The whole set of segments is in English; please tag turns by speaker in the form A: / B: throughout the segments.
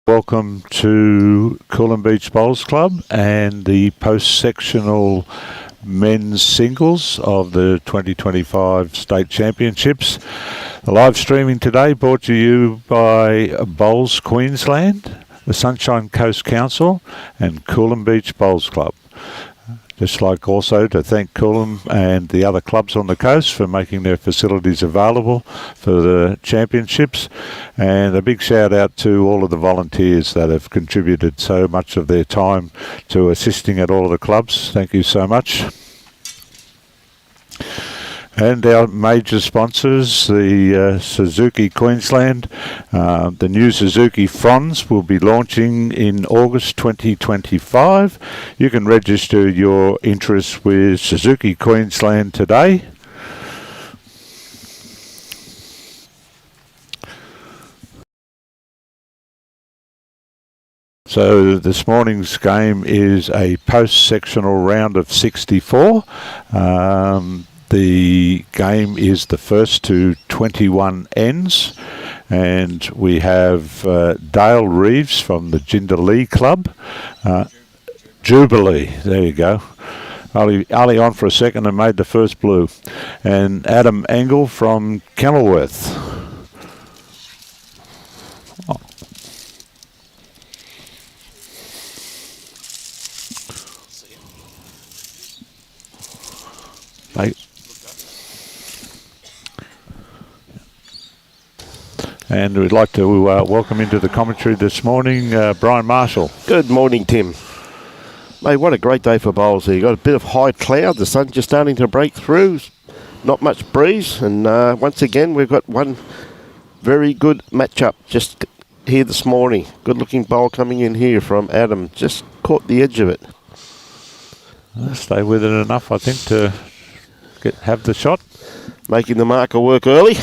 A: Welcome to Coolum Beach Bowls Club and the post-sectional men's singles of the 2025 State Championships. The live streaming today brought to you by Bowls Queensland, the Sunshine Coast Council and Coolum Beach Bowls Club. Just like also to thank Coolum and the other clubs on the coast for making their facilities available for the championships. And a big shout out to all of the volunteers that have contributed so much of their time to assisting at all of the clubs. Thank you so much. And our major sponsors, the Suzuki Queensland. The new Suzuki Fronds will be launching in August 2025. You can register your interest with Suzuki Queensland today. So this morning's game is a post-sectional round of 64. The game is the first to 21 ends, and we have Dale Reeves from the Jubilee Club. Jubilee, there you go. Ali on for a second and made the first blue. And Adam Engle from Kenilworth. And we'd like to welcome into the commentary this morning Brian Marshall.
B: Good morning, Tim. Mate, what a great day for bowls here. You've got a bit of high cloud, the sun's just starting to break through, not much breeze, and once again we've got one very good matchup just here this morning. Good looking bowl coming in here from Adam, just caught the edge of it.
A: Stay with it enough, I think, to have the shot.
B: Making the marker work early.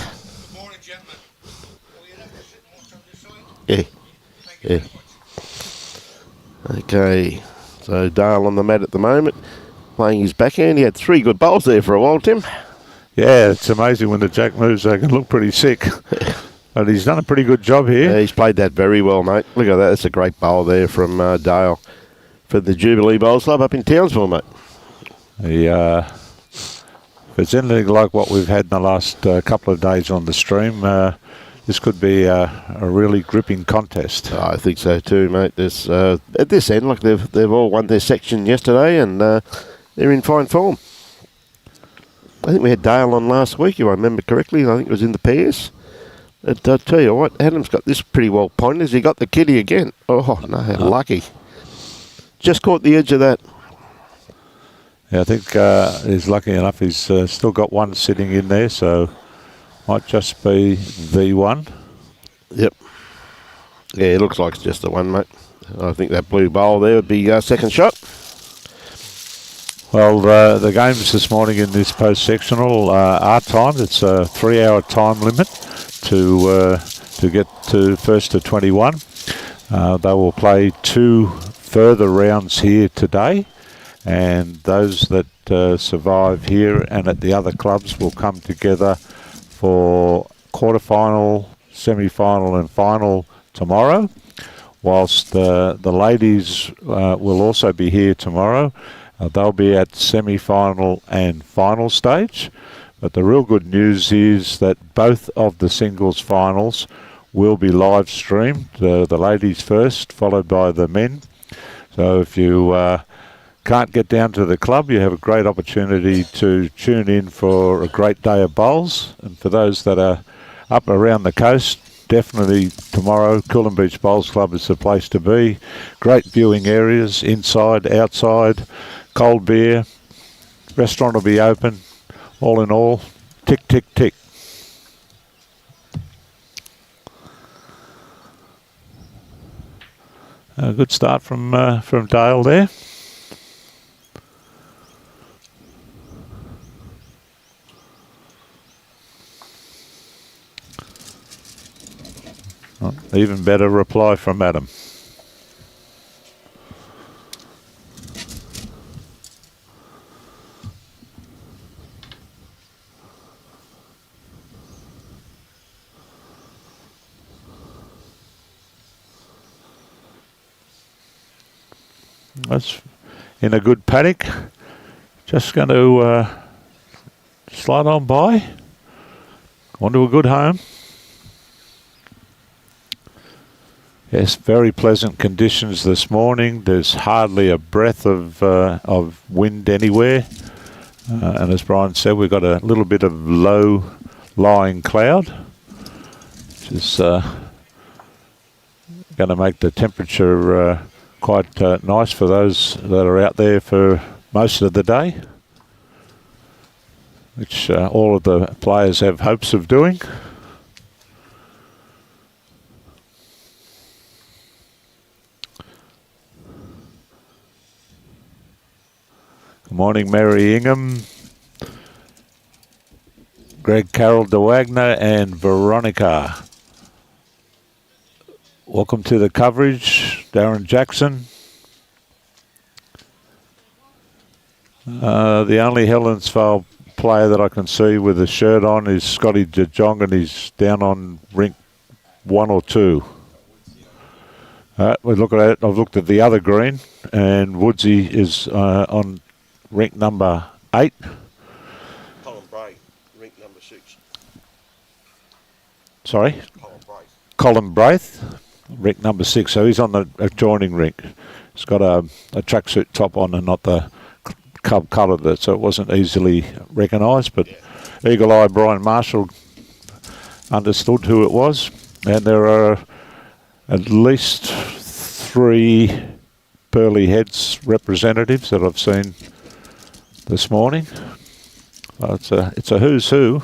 B: Yeah. Okay, so Dale on the mat at the moment, playing his backhand. He had three good bowls there for a while, Tim.
A: Yeah, it's amazing when the jack moves, they can look pretty sick. But he's done a pretty good job here.
B: Yeah, he's played that very well, mate. Look at that, that's a great bowl there from Dale for the Jubilee Bowls Club up in Townsville, mate.
A: If it's anything like what we've had in the last couple of days on the stream, this could be a really gripping contest.
B: Oh, I think so too, mate. There's, at this end, like they've all won their section yesterday, and they're in fine form. I think we had Dale on last week, if I remember correctly. I think it was in the pairs. But I'll tell you what, Adam's got this pretty well pointed. Has he got the kitty again? Oh, no, lucky. Just caught the edge of that.
A: Yeah, I think he's lucky enough. He's still got one sitting in there, so might just be the one.
B: Yep. Yeah, it looks like it's just the one, mate. I think that blue bowl there would be second shot.
A: Well, the games this morning in this post-sectional are timed. It's a 3-hour time limit to get to first to 21. They will play two further rounds here today, and those that survive here and at the other clubs will come together for quarterfinal, semi-final and final tomorrow, whilst the ladies will also be here tomorrow. They'll be at semi-final and final stage, but the real good news is that both of the singles finals will be live streamed, the ladies first, followed by the men. So if you can't get down to the club, you have a great opportunity to tune in for a great day of bowls. And for those that are up around the coast, definitely tomorrow, Coolum Beach Bowls Club is the place to be. Great viewing areas, inside, outside, cold beer, restaurant will be open. All in all, tick, tick, tick. A good start from Dale there. Even better reply from Adam. That's in a good paddock. Just going to slide on by. Onto a good home. Yes, very pleasant conditions this morning. There's hardly a breath of wind anywhere. And as Brian said, we've got a little bit of low-lying cloud, which is going to make the temperature quite nice for those that are out there for most of the day, which all of the players have hopes of doing. Good morning, Mary Ingham, Greg Carroll de Wagner and Veronica. Welcome to the coverage, Darren Jackson. The only Helensvale player that I can see with a shirt on is Scotty De Jong, and he's down on rink 1 or 2. We're looking at it. I've looked at the other green, and Woodsy is on rink number 8.
B: Colin Bray, rink number 6.
A: Sorry?
B: Colin Bray.
A: Colin Braith, rink number 6. So he's on the adjoining rink. He's got a tracksuit top on and not the cub colour, that so it wasn't easily recognised, but Eagle Eye Brian Marshall understood who it was, and there are at least 3 Pearly Heads representatives that I've seen this morning. Well, it's a who's who.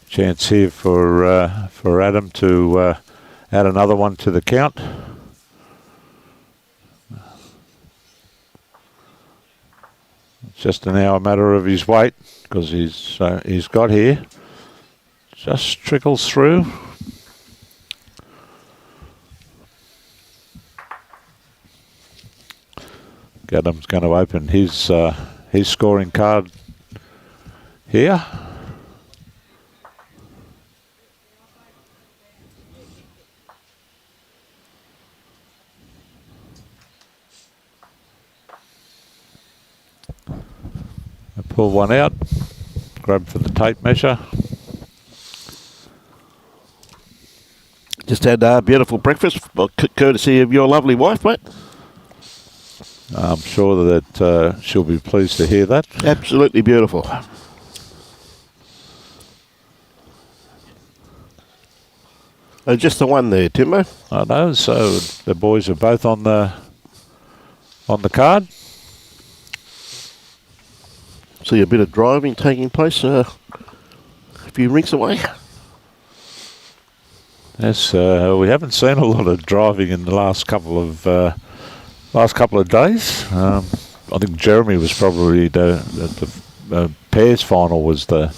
A: Chance here for Adam to add another one to the count. It's just now a matter of his weight, because he's got here. Just trickles through. Adam's going to open his scoring card here. Pull one out, grab for the tape measure.
B: Just had a beautiful breakfast, courtesy of your lovely wife, mate.
A: I'm sure that she'll be pleased to hear that.
B: Absolutely beautiful. Just the one there, Timbo.
A: I know. So the boys are both on the card.
B: See a bit of driving taking place a few rinks away.
A: Yes, we haven't seen a lot of driving in the last couple of days. I think Jeremy was probably the pairs final was the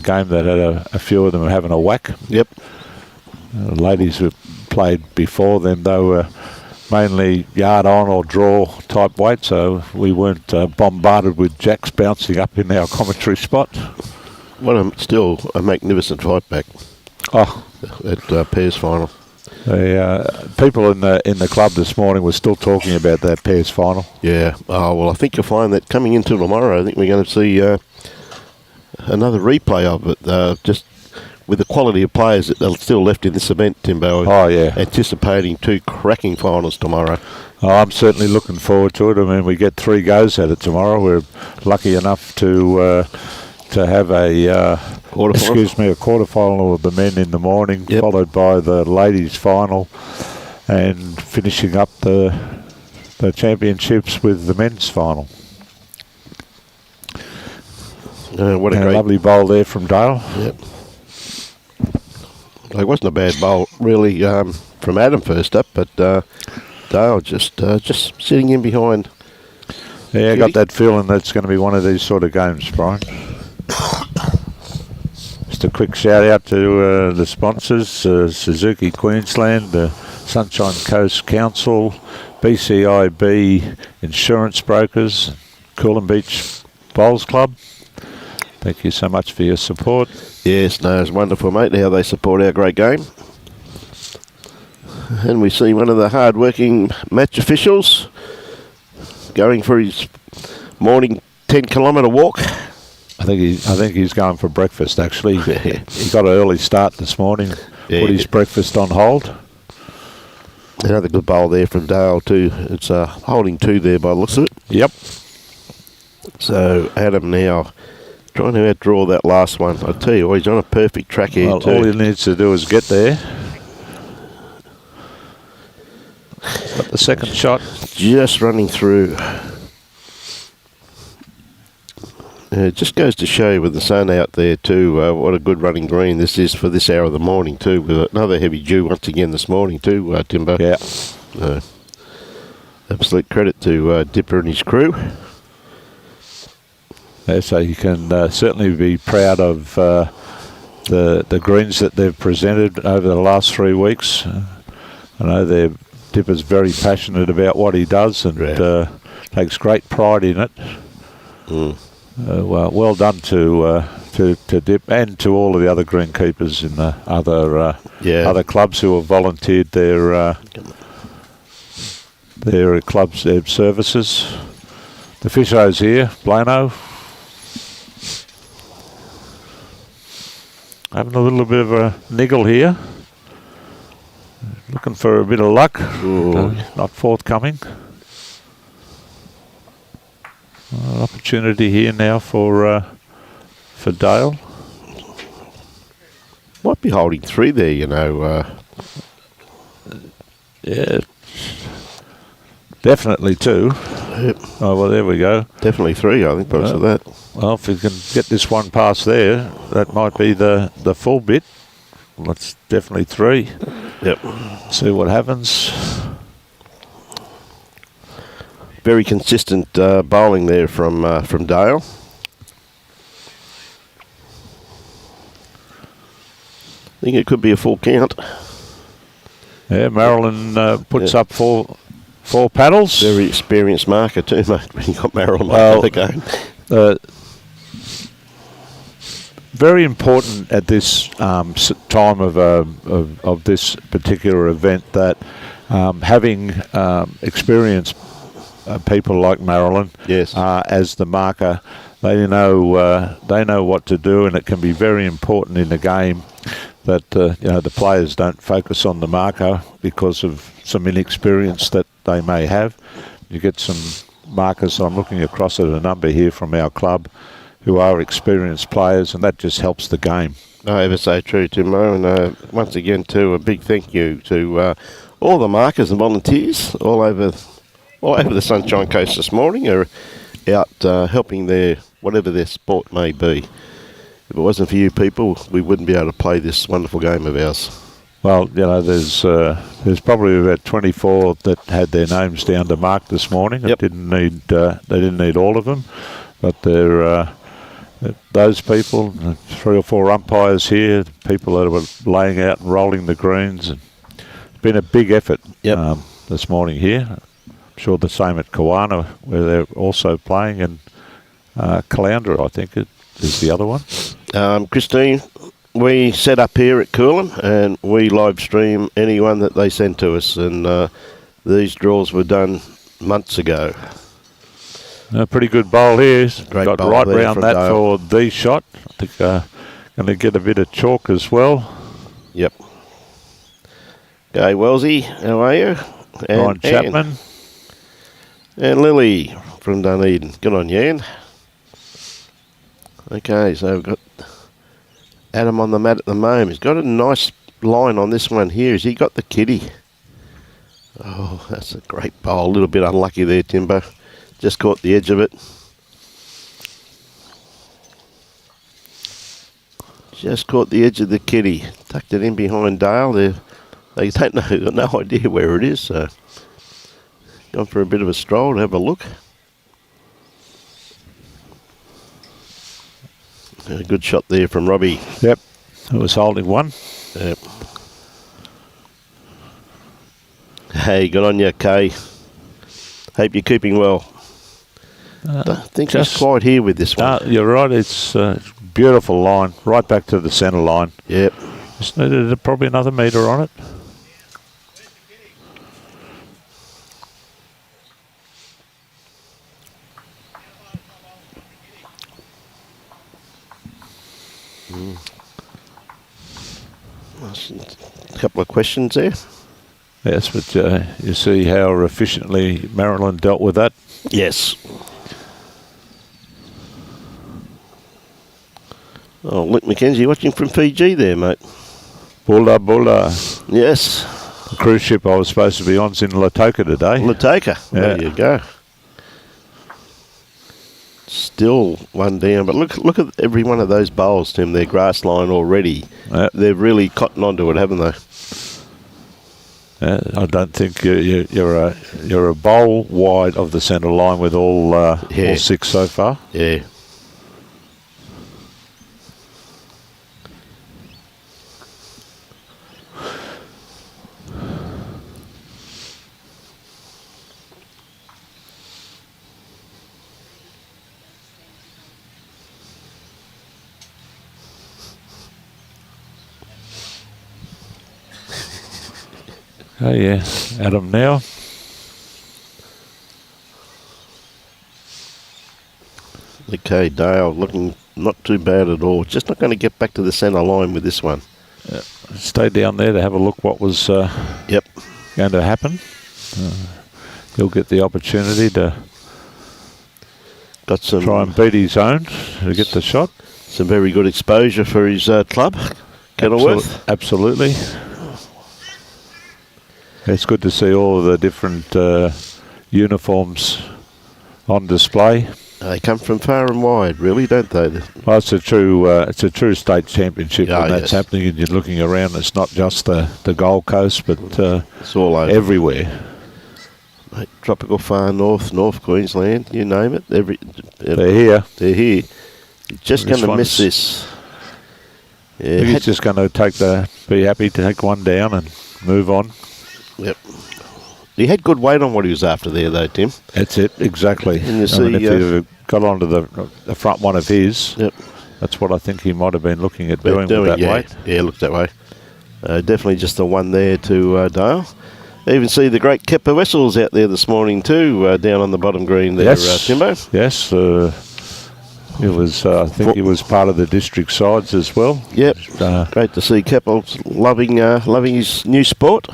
A: game that had a few of them having a whack.
B: Yep.
A: Ladies who played before them, they were mainly yard on or draw type weight, so we weren't bombarded with jacks bouncing up in our commentary spot.
B: Still a magnificent fight back.
A: Oh,
B: at pairs final.
A: The people in the club this morning were still talking about that pairs final.
B: Yeah. Oh well, I think you'll find that coming into tomorrow. I think we're going to see another replay of it. Just with the quality of players that are still left in this event, Timbo.
A: Oh, yeah.
B: Anticipating 2 cracking finals tomorrow.
A: Oh, I'm certainly looking forward to it. I mean, we get 3 goes at it tomorrow. We're lucky enough to have a quarterfinal of the men in the morning,
B: yep,
A: followed by the ladies' final, and finishing up the championships with the men's final.
B: What a great
A: lovely bowl there from Dale.
B: Yep. It wasn't a bad bowl, really, from Adam first up, but Dale just sitting in behind.
A: Yeah, I got that feeling that's going to be one of these sort of games, Brian. Just a quick shout out to the sponsors, Suzuki Queensland, the Sunshine Coast Council, BCIB Insurance Brokers, Coolum Beach Bowls Club. Thank you so much for your support.
B: Yes, no, it's wonderful, mate, how they support our great game. And we see one of the hard-working match officials going for his morning 10-kilometre walk.
A: I think he's going for breakfast, actually. He got an early start this morning, put his breakfast on hold.
B: Another good bowl there from Dale too. It's holding 2 there by the looks of it.
A: Yep.
B: So Adam now trying to outdraw that last one. I tell you what, he's on a perfect track here too.
A: All he needs to do is get there. Got the second shot.
B: Just running through. It just goes to show with the sun out there too, what a good running green this is for this hour of the morning too, with another heavy dew once again this morning too, Timbo.
A: Yeah.
B: Absolute credit to Dipper and his crew.
A: Yeah, so you can certainly be proud of the greens that they've presented over the last 3 weeks. I know Dipper's very passionate about what he does and takes great pride in it. Well done to Dip and to all of the other greenkeepers in the other clubs who have volunteered their clubs, their services. The Fisho's here, Blano. Having a little bit of a niggle here. Looking for a bit of luck. Not forthcoming. Opportunity here now for Dale.
B: Might be holding 3 there, you know.
A: Yeah, definitely 2.
B: Yep.
A: Oh well, there we go.
B: Definitely 3, I think, because of that.
A: Well, if we can get this one past there, that might be the full bit. Well, that's definitely 3.
B: Yep.
A: See what happens.
B: Very consistent bowling there from Dale. I think it could be a full count.
A: Yeah, Marilyn puts up four paddles.
B: Very experienced marker too, mate, when you got Marilyn like that again.
A: Very important at this time of this particular event that having experienced people like Marilyn as the marker, they know what to do, and it can be very important in the game that the players don't focus on the marker because of some inexperience that they may have. You get some markers. I'm looking across at a number here from our club who are experienced players, and that just helps the game.
B: Oh, ever so true, Timo. And once again, too, a big thank you to all the markers and volunteers all over the Sunshine Coast this morning are out helping whatever their sport may be. If it wasn't for you people, we wouldn't be able to play this wonderful game of ours.
A: Well, there's probably about 24 that had their names down to mark this morning. Yep. They didn't need all of them, but they're those people, 3 or 4 umpires here, people that were laying out and rolling the greens. And it's been a big effort this morning here. I'm sure the same at Kawana, where they're also playing, and Caloundra, I think, is the other one.
B: Christine, we set up here at Coolum and we live stream anyone that they send to us, and these draws were done months ago.
A: A pretty good bowl here. Got
B: bowl
A: right
B: there
A: round that
B: Dale.
A: for the shot. I think going to get a bit of chalk as well.
B: Yep. Okay, Wellesley, how are you? And
A: Ryan Chapman.
B: And Lily from Dunedin. Good on you, Ann. Okay, so we've got Adam on the mat at the moment. He's got a nice line on this one here. Has he got the kitty? Oh, that's a great bowl. A little bit unlucky there, Timbo. Just caught the edge of it. Just caught the edge of the kitty. Tucked it in behind Dale. They don't know, got no idea where it is, so gone for a bit of a stroll to have a look. A good shot there from Robbie.
A: Yep, it was holding one.
B: Yep. Hey, good on you, Kay. Hope you're keeping well. I think just quite here with this one.
A: You're right. It's a beautiful line, right back to the centre line.
B: Yep.
A: Just needed probably another metre on it.
B: A couple of questions there.
A: Yes, but you see how efficiently Maryland dealt with that.
B: Yes. Oh, Luke McKenzie watching from Fiji there, mate.
A: Bulla Bulla.
B: Yes.
A: The cruise ship I was supposed to be on's in Latoka today.
B: Latoka.
A: Yeah.
B: There you go. Still one down, but look at every one of those bowls, Tim. They're grass line already.
A: Yep.
B: They've really cottoned onto it, haven't they?
A: I don't think you're a bowl wide of the centre line with all 6 so far.
B: Yeah.
A: Oh yeah, Adam now.
B: Okay, Dale looking not too bad at all. Just not going to get back to the centre line with this one.
A: Stay down there to have a look what was going to happen. He'll get the opportunity to try and beat his own to get the shot.
B: Some very good exposure for his club, Kenilworth.
A: Absolutely. It's good to see all of the different uniforms on display.
B: They come from far and wide, really, don't they?
A: Well, it's a true state championship when that's happening, and you're looking around. It's not just the Gold Coast, but
B: it's all over.
A: Everywhere.
B: Mate, tropical far north, North Queensland, you name it.
A: They're here.
B: They're here. You're just going to miss this.
A: Yeah, I think he's just going to be happy to take one down and move on.
B: Yep. He had good weight on what he was after there, though, Tim.
A: That's it, exactly.
B: And you see,
A: if you got onto the front one of his, that's what I think he might have been looking at doing with that weight.
B: Yeah, looked that way. Definitely just the one there to Dale. Even see the great Kepper Wessels out there this morning too, down on the bottom green there, Timbo.
A: Yes, it was. I think he was part of the district sides as well.
B: Yep, great to see Kepper loving his new sport.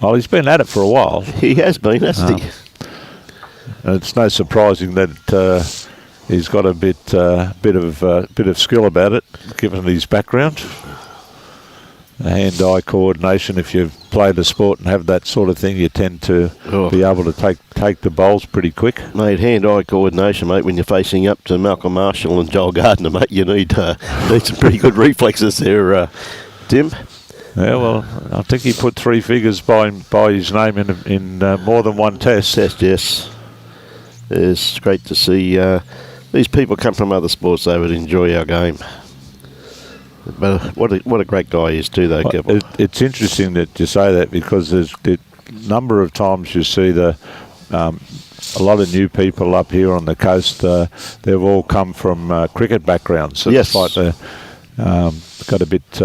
A: Well, he's been at it for a while.
B: He has been, hasn't he?
A: And it's no surprising that he's got a bit of skill about it, given his background. Hand-eye coordination. If you've played the sport and have that sort of thing, you tend to be able to take the bowls pretty quick.
B: Mate, hand-eye coordination, mate. When you're facing up to Malcolm Marshall and Joel Gardner, mate, you need some pretty good reflexes there, Tim.
A: Yeah, well, I think he put 3 figures by his name in more than one test.
B: Yes. It's great to see these people come from other sports. They would enjoy our game. But what a great guy he is too, though, Keppel.
A: It's interesting that you say that, because there's the number of times you see a lot of new people up here on the coast. They've all come from cricket backgrounds. So
B: yes.
A: It's like got a bit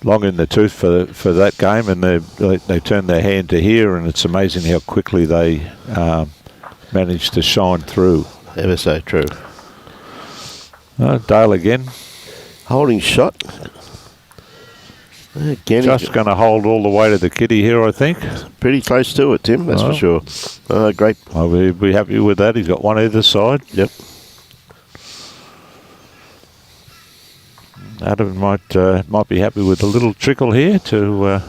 A: long in the tooth for that game, and they turn their hand to here, and it's amazing how quickly they manage to shine through.
B: Ever so true.
A: Dale again.
B: Holding shot. Again,
A: just going to hold all the way to the kitty here, I think.
B: Pretty close to it, Tim, that's for sure. Great.
A: I'll be happy with that. He's got one either side.
B: Yep.
A: Adam might be happy with a little trickle here to.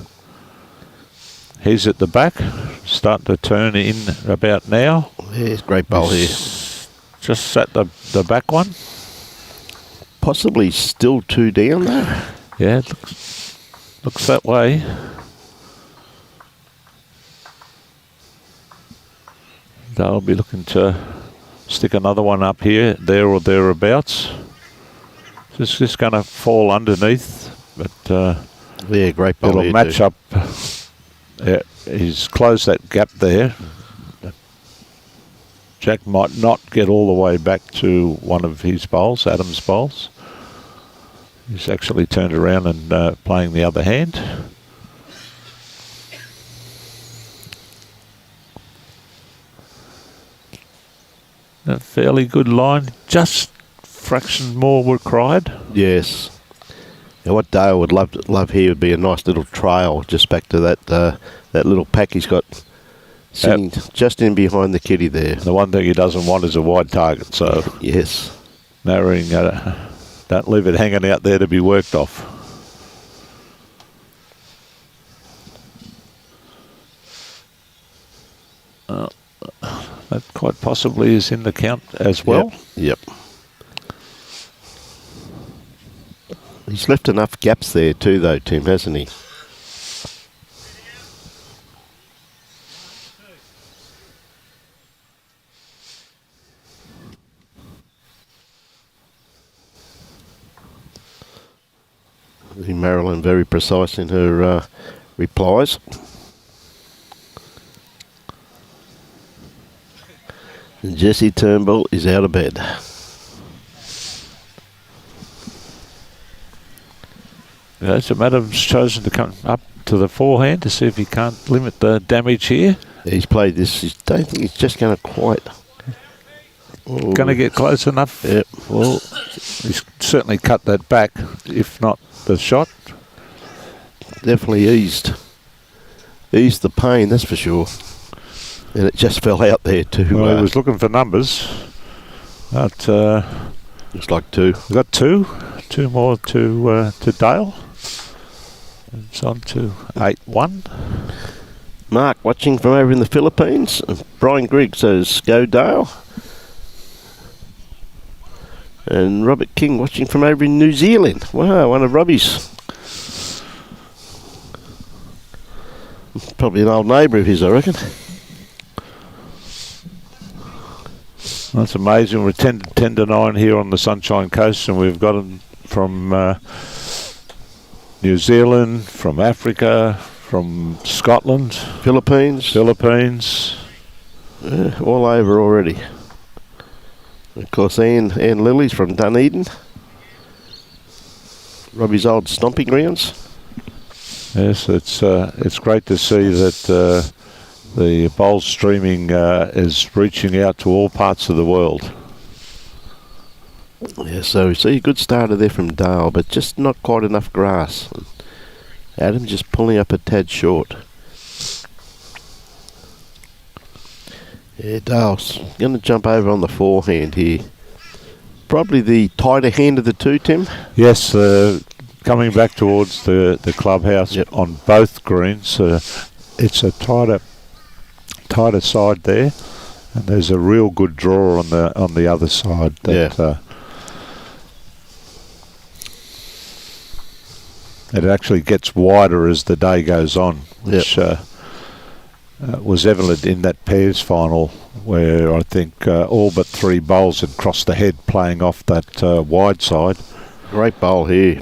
A: He's at the back, starting to turn in about now.
B: There's great bowl here.
A: Just sat the back one.
B: Possibly still 2 down though.
A: Yeah, it looks that way. They'll be looking to stick another one up here, there or thereabouts. It's just going to fall underneath, but
B: great bowl.
A: It'll match up. He's closed that gap there. Jack might not get all the way back to one of his bowls, Adam's bowls. He's actually turned around and playing the other hand. A fairly good line, just fraction more required.
B: Yes. Now what Dale would love here would be a nice little trail just back to that little pack he's got sitting just in behind the kitty there.
A: The one thing he doesn't want is a wide target, so
B: yes,
A: narrowing, don't leave it hanging out there to be worked off. That quite possibly is in the count as well.
B: Yep. He's left enough gaps there too, though, Tim, hasn't he? Marilyn very precise in her replies. And Jesse Turnbull is out of bed.
A: Yeah, so Adam's chosen to come up to the forehand to see if he can't limit the damage here.
B: He's played this. I don't think he's just going to quite.
A: Going to get close enough.
B: Yep.
A: Well, he's certainly cut that back, if not the shot.
B: Definitely eased the pain, that's for sure. And it just fell out there too.
A: Well, he was looking for numbers. But
B: looks like two.
A: We've got two more to Dale. It's on to 8-1.
B: Mark watching from over in the Philippines. Brian Grigg says, go Dale. And Robert King watching from over in New Zealand. Wow, one of Robbie's. Probably an old neighbour of his, I reckon.
A: That's amazing. We're 10 to 9 here on the Sunshine Coast, and we've got them from New Zealand, from Africa, from Scotland,
B: Philippines. All over already. Of course, Anne Lilly's from Dunedin. Robbie's old stomping grounds.
A: Yes, it's great to see that the bowl streaming is reaching out to all parts of the world.
B: Yeah, so we see a good starter there from Dale, but just not quite enough grass. Adam just pulling up a tad short. Yeah, Dale's going to jump over on the forehand here. Probably the tighter hand of the two, Tim?
A: Yes, coming back towards the clubhouse on both greens. It's a tighter side there, and there's a real good draw on the other side. It actually gets wider as the day goes on, which was evident in that pairs final, where I think all but three bowls had crossed the head playing off that wide side.
B: Great bowl here.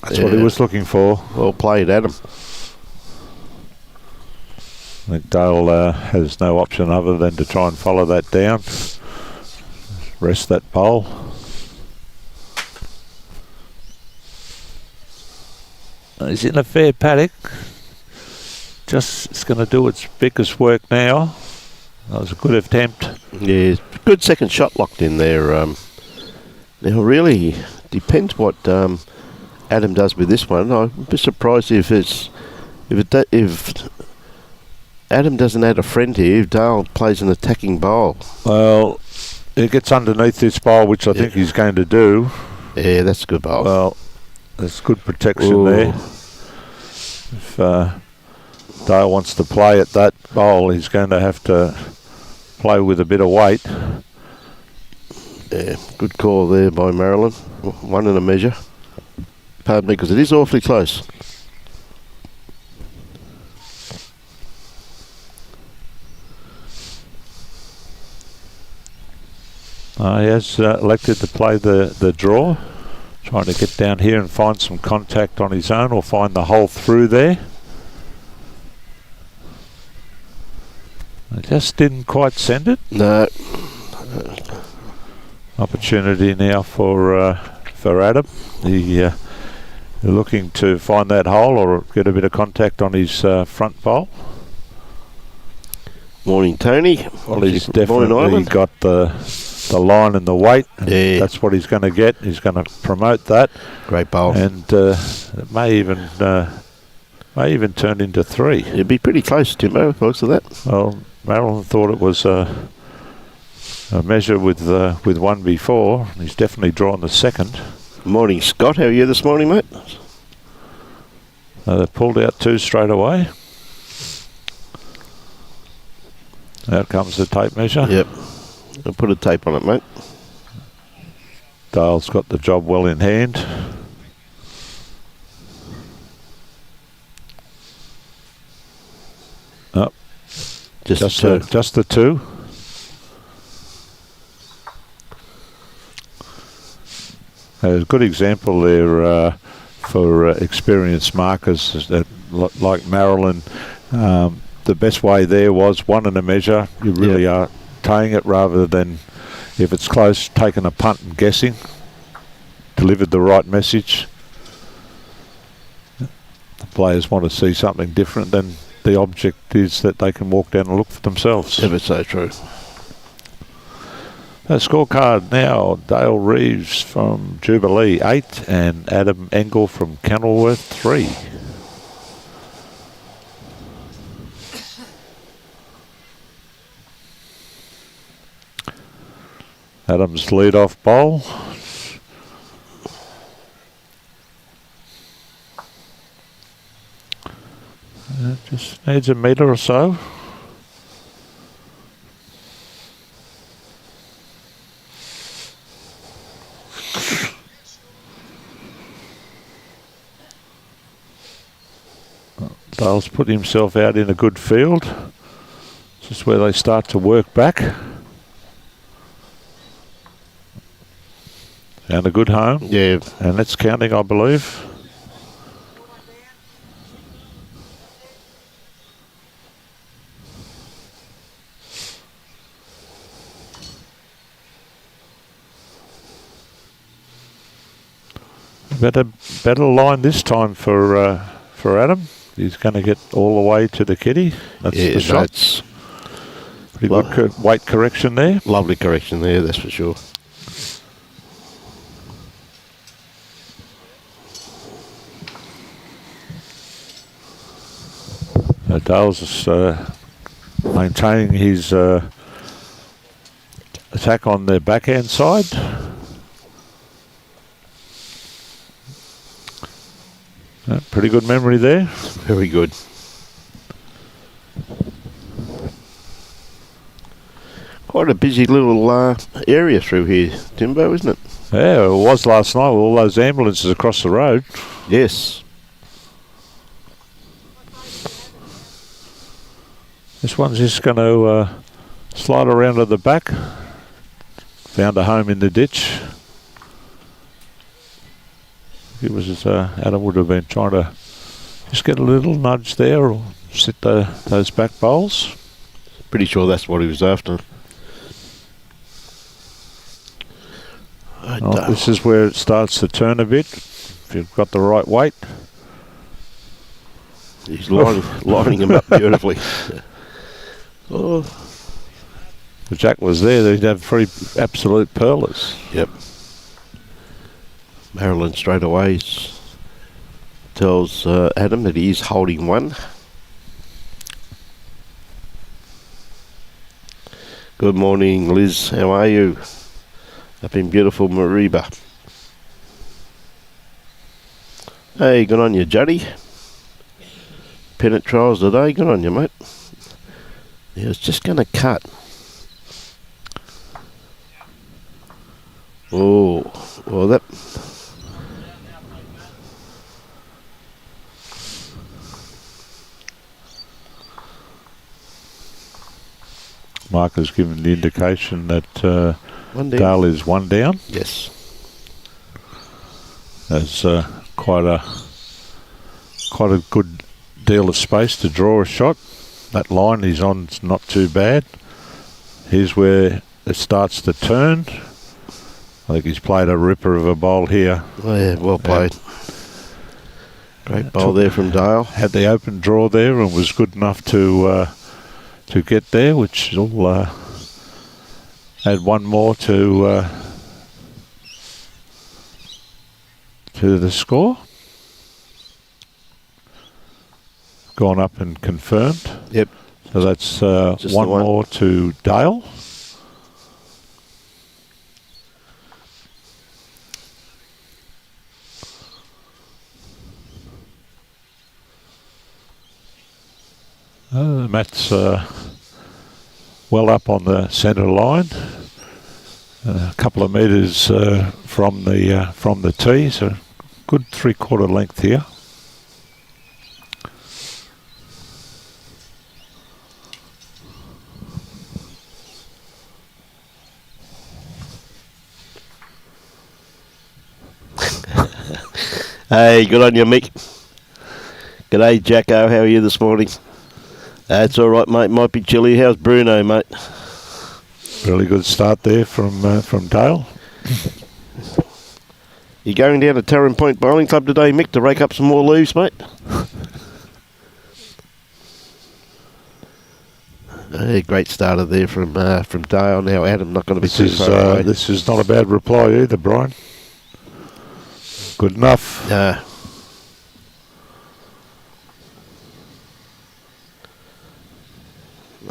A: That's what he was looking for.
B: Well played, Adam.
A: I think Dale has no option other than to try and follow that down. Rest that bowl. He's in a fair paddock. Just it's going to do its biggest work now. That was a good attempt.
B: Yeah, good second shot locked in there. Now really depends what Adam does with this one. I'd be surprised if Adam doesn't add a friend here, if Dale plays an attacking bowl.
A: Well, it gets underneath this bowl, which I think he's going to do.
B: Yeah, that's a good bowl.
A: Well, there's good protection there. If Dale wants to play at that bowl, he's going to have to play with a bit of weight.
B: Yeah, good call there by Marilyn. One in a measure. Pardon me, because it is awfully close.
A: He has elected to play the draw, trying to get down here and find some contact on his own or find the hole through there. I just didn't quite send it.
B: No.
A: Opportunity now for Adam. They're looking to find that hole or get a bit of contact on his front pole.
B: Morning, Tony.
A: Well, he's definitely got the line and the weight. And
B: yeah.
A: That's what he's going to get. He's going to promote that.
B: Great bowl.
A: And it may even turn into 3.
B: It'd be pretty close, Timbo, if I looks at that.
A: Well, Marilyn thought it was a measure with one before. He's definitely drawn the second.
B: Morning, Scott. How are you this morning, mate?
A: They pulled out 2 straight away. Out comes the tape measure.
B: Yep. I'll put a tape on it, mate.
A: Dale's got the job well in hand. Oh, just the 2. A good example there for experienced markers like Marilyn. The best way there was 1 in a measure. You really are towing it rather than, if it's close, taking a punt and guessing. Delivered the right message. The players want to see something different than the object is that they can walk down and look for themselves.
B: Ever so true.
A: A scorecard now, Dale Reeves from Jubilee 8 and Adam Engle from Kenilworth 3. Adam's lead-off bowl. Just needs a metre or so. Dale's put himself out in a good field. Just where they start to work back. Found a good home.
B: Yeah.
A: And that's counting, I believe. Better line this time for Adam. He's going to get all the way to the kitty. That's the shot.
B: That's
A: pretty good weight correction there.
B: Lovely correction there, that's for sure.
A: Dale's maintaining his attack on the backhand side. Pretty good memory there.
B: Very good. Quite a busy little area through here, Timbo, isn't it?
A: Yeah, it was last night with all those ambulances across the road.
B: Yes.
A: This one's just going to slide around to the back. Found a home in the ditch. It was Adam would have been trying to just get a little nudge there or sit those back bowls.
B: Pretty sure that's what he was after.
A: This is where it starts to turn a bit. If you've got the right weight.
B: He's lining him up beautifully. Oh.
A: If Jack was there, they'd have 3 absolute pearlers.
B: Yep. Marilyn straight away tells Adam that he is holding 1. Good morning, Liz. How are you? Up in beautiful Mariba. Hey, good on you, Juddy. Pennant trials today. Good on you, mate. Yeah, it's just going to cut. Oh, well that...
A: Mark has given the indication that Dale is 1 down.
B: Yes.
A: There's quite a good deal of space to draw a shot. that line he's on is not too bad. Here's where it starts to turn. I think he's played a ripper of a bowl here.
B: Oh yeah, well played. Great bowl there from Dale.
A: Had the open draw there and was good enough to get there, which will add one more to the score. Gone up and confirmed.
B: Yep.
A: So that's
B: one
A: more to Dale. Matt's well up on the centre line, a couple of metres from the tee, so good 3/4 length here.
B: Hey, good on you, Mick. G'day, Jacko. How are you this morning? That's all right, mate. Might be chilly. How's Bruno, mate?
A: Really good start there from Dale.
B: You going down to Tarrant Point Bowling Club today, Mick, to rake up some more leaves, mate? Hey, great starter there from Dale. Now Adam not going to be too far away.
A: This is not a bad reply either, Brian. Good enough.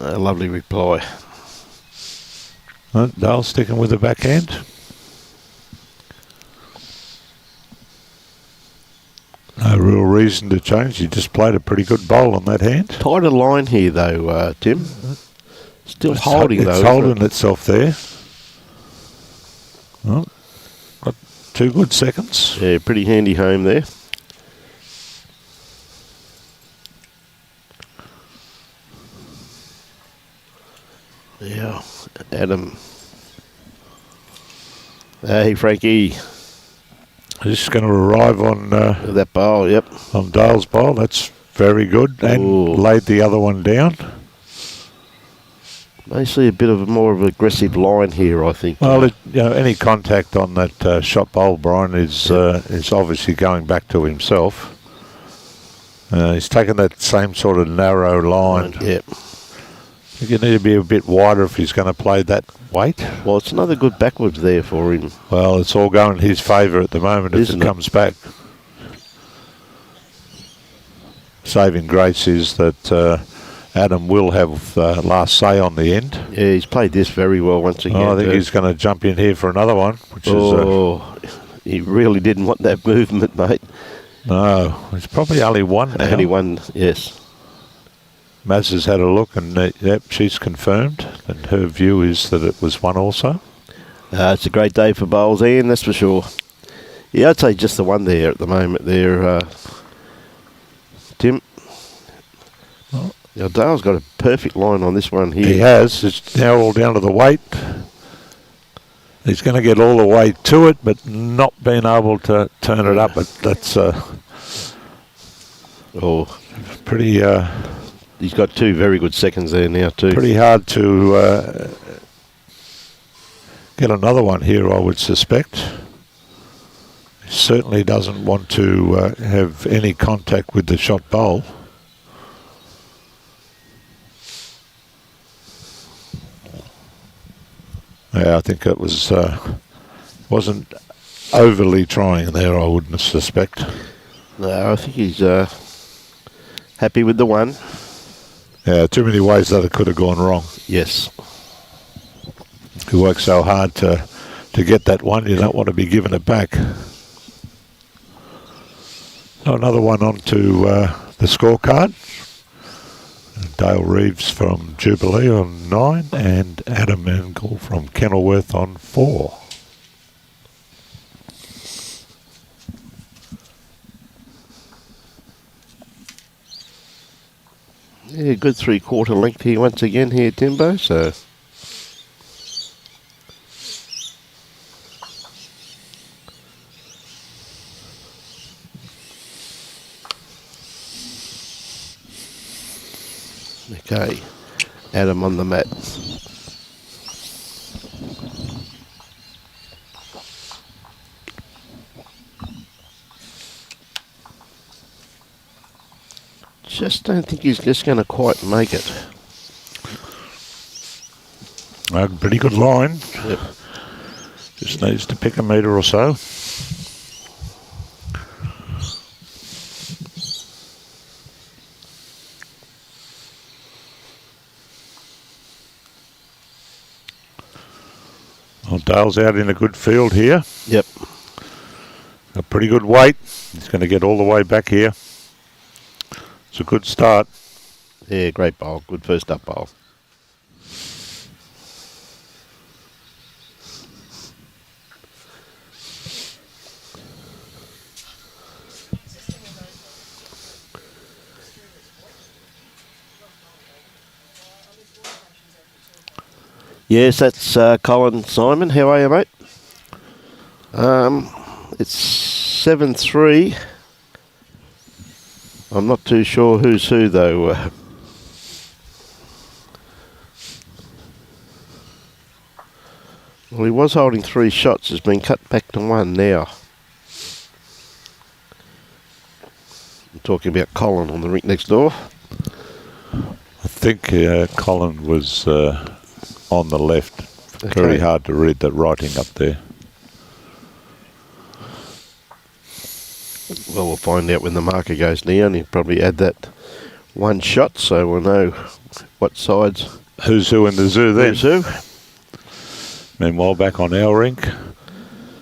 B: A lovely reply.
A: Dale sticking with the backhand. No real reason to change. He just played a pretty good bowl on that hand.
B: Tighter line here, though, Tim. Still holding, though.
A: It's holding itself there. Well, got 2 good seconds.
B: Yeah, pretty handy home there. Yeah, Adam. Hey, Frankie.
A: Just going to arrive on
B: That bowl, yep.
A: on Dale's bowl. That's very good. And
B: Ooh.
A: laid the other one down.
B: May see a bit of a more of an aggressive line here, I think.
A: Well, any contact on that shot bowl, Brian, is obviously going back to himself. He's taken that same sort of narrow line.
B: Yep.
A: You need to be a bit wider if he's going to play that weight.
B: Well, it's another good backwards there for him.
A: Well, it's all going in his favour at the moment if it comes back. Saving grace is that Adam will have last say on the end.
B: Yeah, he's played this very well once again.
A: I think he's going to jump in here for another one, which
B: he really didn't want that movement, mate.
A: No, it's probably only one now.
B: Only one, yes.
A: Maz has had a look and, yep, she's confirmed. And her view is that it was one also.
B: It's a great day for bowls, Ian, that's for sure. Yeah, I'd say just the one there at the moment there, Tim.
A: Oh.
B: Now, Dale's got a perfect line on this one here.
A: He has. It's now all down to the weight. He's going to get all the way to it, but not being able to turn it up. But that's pretty...
B: He's got 2 very good seconds there now too.
A: Pretty hard to get another one here, I would suspect. He certainly doesn't want to have any contact with the shot bowl. Yeah, I think it was wasn't overly trying there, I wouldn't suspect.
B: No, I think he's happy with the one.
A: Yeah, too many ways that it could have gone wrong.
B: Yes.
A: You work so hard to get that one, you don't want to be giving it back. So another one onto the scorecard. Dale Reeves from Jubilee on 9 and Adam Engle from Kenilworth on 4.
B: Yeah, good 3/4 length here once again here, Timbo, so... Okay, Adam on the mat. Just don't think he's just going to quite make it.
A: Pretty good line.
B: Yep.
A: Just needs to pick a metre or so. Well, Dale's out in a good field here.
B: Yep.
A: A pretty good weight. He's going to get all the way back here. It's a good start.
B: Yeah, great bowl. Good first up bowl. Yes, that's Colin Simon. How are you, mate? It's 7-3. I'm not too sure who's who, though. Well, he was holding 3 shots. Has been cut back to 1 now. I'm talking about Colin on the rink next door.
A: I think Colin was on the left. Very hard to read the writing up there.
B: Well, we'll find out when the marker goes down. He'll probably add that 1 shot, so we'll know what sides.
A: Who's who in the zoo then?
B: Who's who?
A: Meanwhile, back on our rink,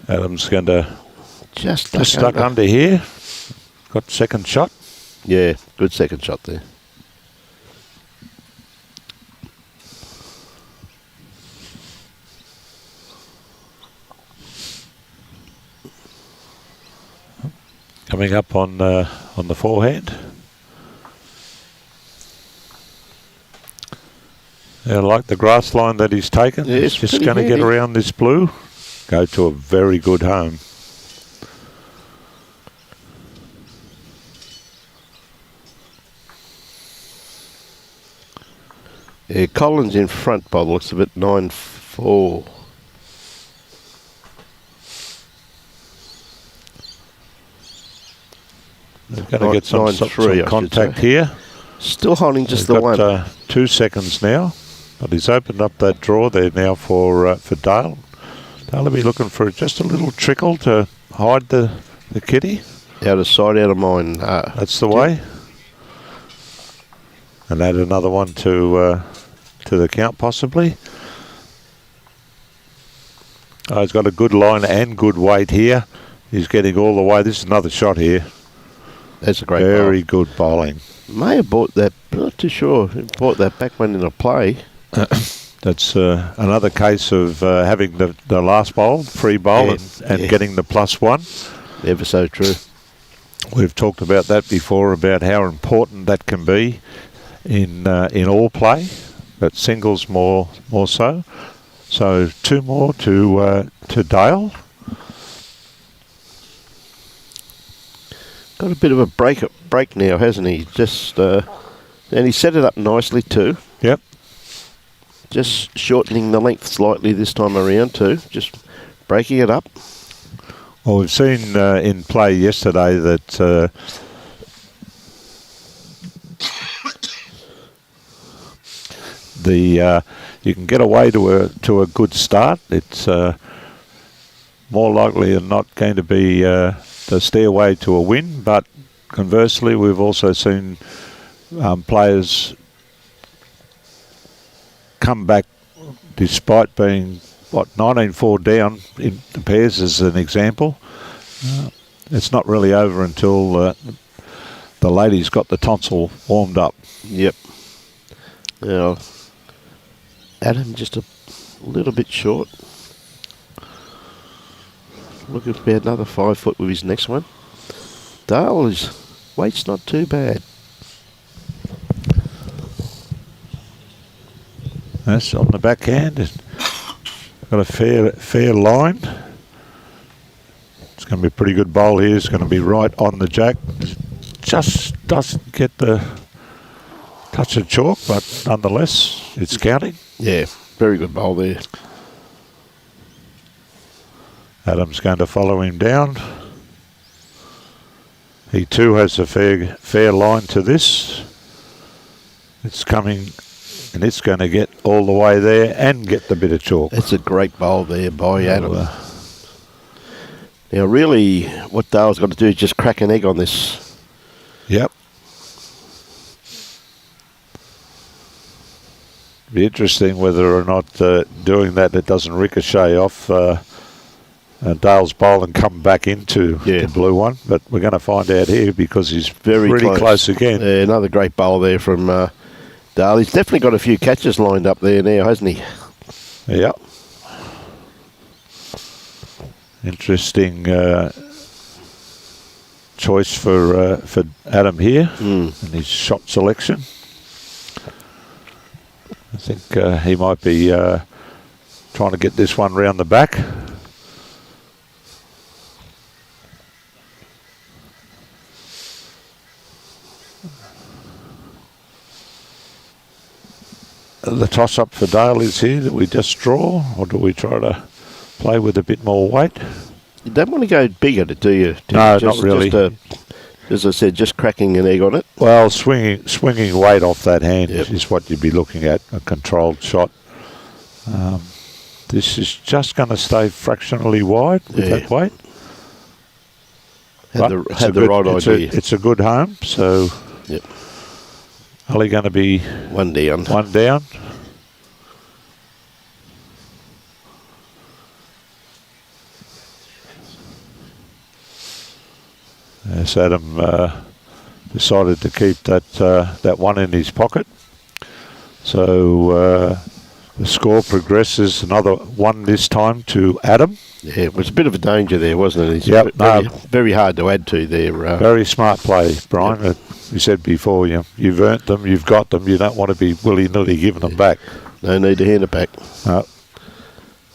A: Adam's going to
B: just
A: stuck under here. Got second shot.
B: Yeah, good second shot there.
A: Coming up on the forehand. Yeah, I like the grass line that he's taken.
B: Yeah,
A: he's just going to get around this blue. Go to a very good home.
B: Yeah, Colin's in front by the looks of it, 9-4.
A: They're going to get some contact here.
B: Still holding just the one.
A: 2 seconds now, but he's opened up that draw there now for Dale. Dale will be looking for just a little trickle to hide the kitty.
B: Out of sight, out of mind.
A: That's the way. And add another one to the count possibly. He's got a good line and good weight here. He's getting all the way. This is another shot here.
B: That's a great
A: Very good bowling.
B: May have bought that, not too sure. He bought that back when in a play.
A: That's another case of having the last bowl, free bowl, and getting the +1.
B: Ever so true.
A: We've talked about that before, about how important that can be in all play, but singles more so. So 2 more to Dale.
B: Got a bit of a break now, hasn't he? Just and he set it up nicely too.
A: Yep.
B: Just shortening the length slightly this time around too. Just breaking it up.
A: Well, we've seen in play yesterday that you can get away to a good start. It's more likely than not going to be the stairway to a win, but conversely, we've also seen players come back despite being 19-4 down in the pairs as an example. It's not really over until the lady's got the tonsil warmed up.
B: Yep. Now, Adam just a little bit short. Looking for another 5 foot with his next one. Dale, his weight's not too bad.
A: That's on the backhand. Got a fair line. It's going to be a pretty good bowl here. It's going to be right on the jack. Just doesn't get the touch of chalk, but nonetheless, it's counting.
B: Yeah, very good bowl there.
A: Adam's going to follow him down. He too has a fair line to this. It's coming, and it's going to get all the way there and get the bit of chalk.
B: That's a great bowl there by Adam. Now, really, what Dale's got to do is just crack an egg on this.
A: Yep. Be interesting whether or not doing that, it doesn't ricochet off Dale's bowl and come back into the blue one. But we're going to find out here because he's
B: very
A: pretty close again.
B: Yeah, another great bowl there from Dale. He's definitely got a few catches lined up there now, hasn't he?
A: Yep. Interesting choice for Adam here in his shot selection. I think he might be trying to get this one round the back. The toss-up for Dale is here. Do we just draw, or do we try to play with a bit more weight?
B: You don't want to go bigger, do you?
A: No, not really.
B: As I said, just cracking an egg on it.
A: Well, swinging weight off that hand is what you'd be looking at, a controlled shot. This is just going to stay fractionally wide with that weight.
B: Had the right idea.
A: It's a good home, so...
B: Yep.
A: Only going to be
B: one down.
A: One down. As Adam decided to keep that one in his pocket. So the score progresses another one this time to Adam.
B: Yeah, it was a bit of a danger there, wasn't it?
A: Yep.
B: Very hard to add to there.
A: Very smart play, Brian. Yep. You said before, you've earned them, you've got them. You don't want to be willy-nilly giving them back.
B: No need to hand it back.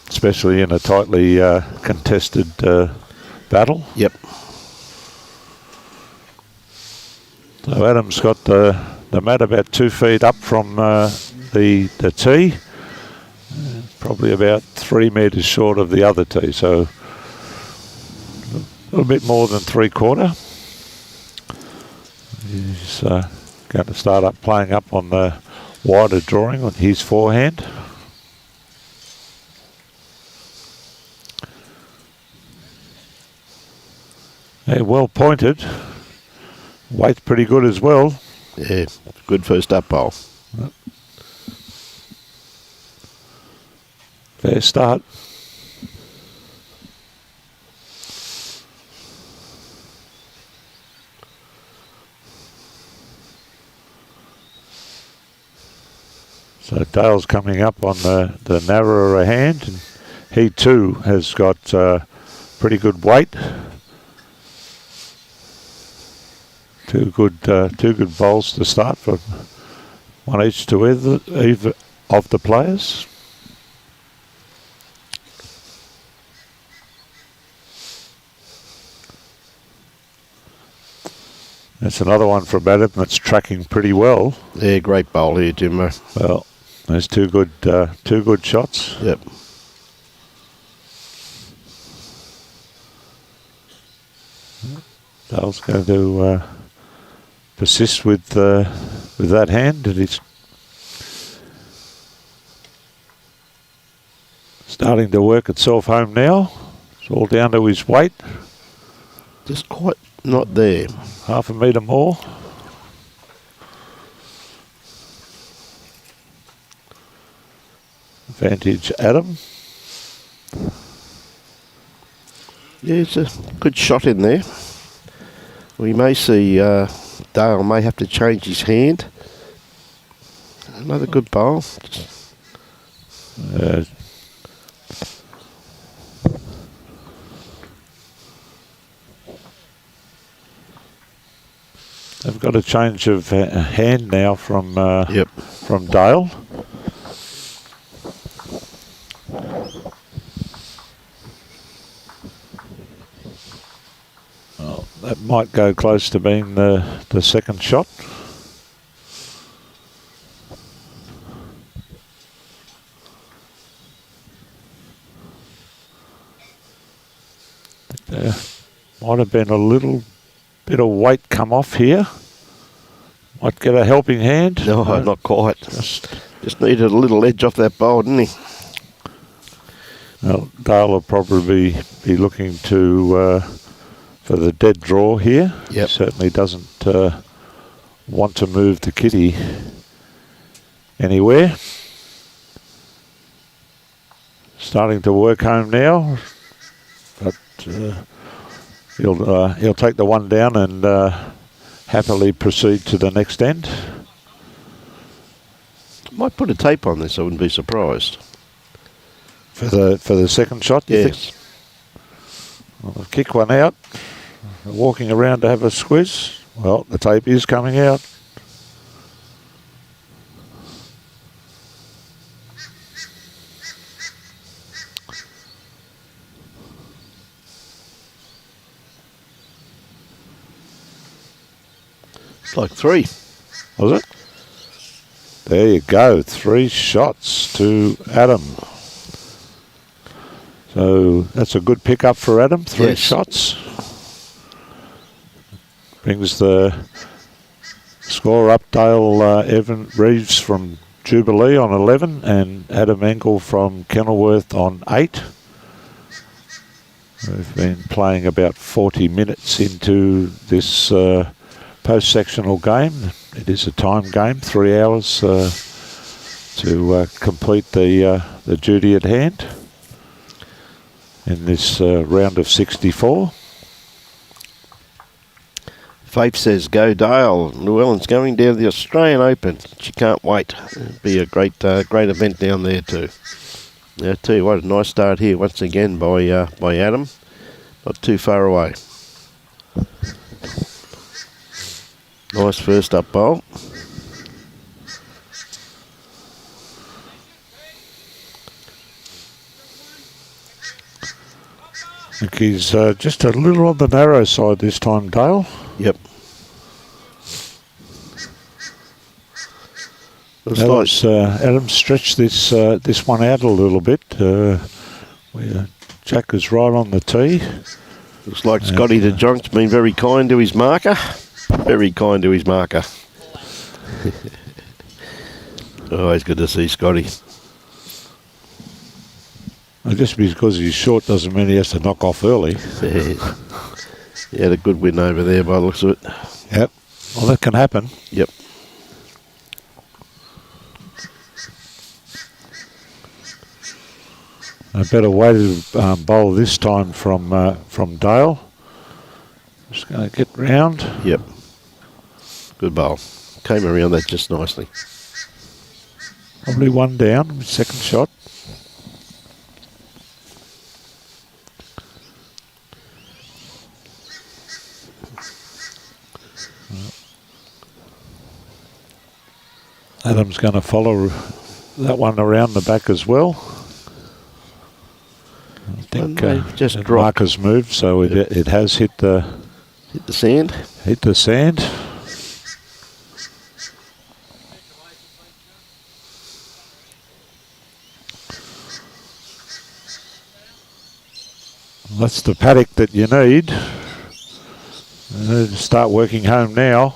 A: Especially in a tightly contested battle.
B: Yep.
A: So Adam's got the mat about 2 feet up from the tee. Probably about 3 metres short of the other tee. So a little bit more than 3/4. He's going to start up playing up on the wider drawing on his forehand. Yeah, well pointed. Weight's pretty good as well.
B: Yeah, good first up bowl.
A: Fair start. So Dale's coming up on the narrower hand, and he too has got pretty good weight. Two good bowls to start for one each to either of the players. That's another one from Adam that's tracking pretty well.
B: Yeah, great bowl here, Jimbo.
A: Well, there's two good shots.
B: Yep.
A: Dale's going to persist with that hand, and he's starting to work itself home now. It's all down to his weight.
B: Just quite not there.
A: Half a metre more. Advantage Adam.
B: Yeah, it's a good shot in there. We may see Dale may have to change his hand. Another good bowl.
A: They've got a change of hand now from Dale. Well, that might go close to being the second shot. Might have been a little bit of weight come off here. Might get a helping hand.
B: No, not quite. Just needed a little edge off that bowl, didn't he?
A: Well, Dale will probably be looking to for the dead draw here.
B: Yep.
A: He certainly doesn't want to move the kitty anywhere. Starting to work home now, but he'll take the one down and happily proceed to the next end.
B: Might put a tape on this, I wouldn't be surprised.
A: For the second shot, you
B: Yes.
A: think? Well, kick one out, walking around to have a squeeze. Well, the tape is coming out.
B: It's like 3.
A: Was it? There you go, 3 shots to Adam. So that's a good pickup for Adam, 3
B: Yes.
A: shots. Brings the score up. Dale Evan Reeves from Jubilee on 11 and Adam Engle from Kenilworth on 8. We've been playing about 40 minutes into this post-sectional game. It is a time game, 3 hours to complete the duty at hand in this round of 64.
B: Faith says, go Dale. Llewellyn's going down to the Australian Open. She can't wait. It'll be a great event down there too. Yeah, I tell you what, a nice start here once again by Adam. Not too far away. Nice first up bowl.
A: I think he's just a little on the narrow side this time, Dale.
B: Yep.
A: Adam stretched this one out a little bit. Jack is right on the tee.
B: Looks like Scotty the Jonk's been very kind to his marker. Very kind to his marker. Always good to see Scotty.
A: Just because he's short doesn't mean he has to knock off early.
B: He had a good win over there by the looks of it.
A: Yep. Well, that can happen.
B: Yep.
A: A better weighted bowl this time from Dale. Just going to get round.
B: Yep. Good bowl. Came around that just nicely.
A: Probably one down, second shot. Adam's going to follow that one around the back as well. I think
B: just
A: the
B: dropped.
A: marker's moved, so it has hit the
B: sand.
A: Hit the sand. That's the paddock that you need. Start working home now.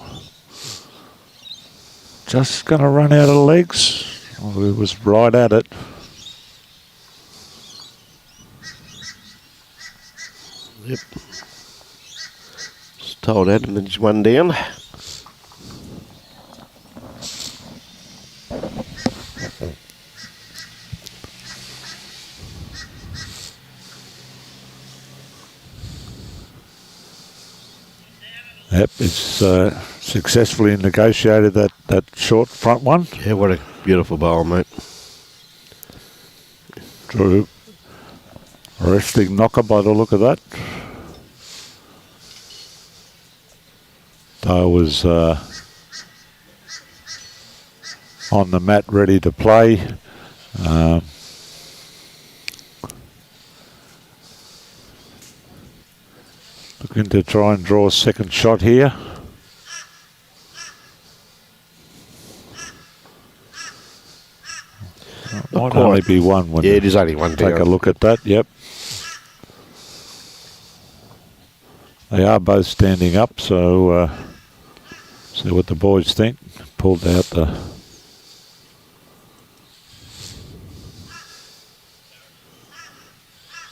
A: Just going to run out of legs. Oh, it was right at it.
B: Yep. Just told Adam that he's one down.
A: Yep, it's successfully negotiated that short front one.
B: Yeah, what a beautiful bowl, mate.
A: Drew. Resting knocker by the look of that. Dale was on the mat ready to play. Looking to try and draw a second shot here. Might only be one. When
B: yeah, it is only one down.
A: Take a look at that, yep. They are both standing up, so see what the boys think. Pulled out the...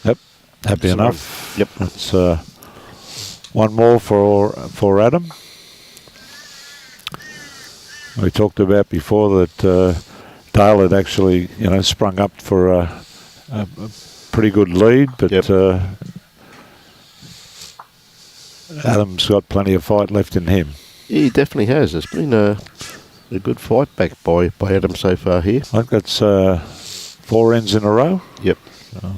A: Yep, happy enough.
B: Yep.
A: That's one more for Adam. We talked about before that Dale had actually, sprung up for a pretty good lead, but Adam's got plenty of fight left in him.
B: Yeah, he definitely has. It's been a good fight back by Adam so far here.
A: I think that's 4 ends in a row.
B: Yep.
A: So.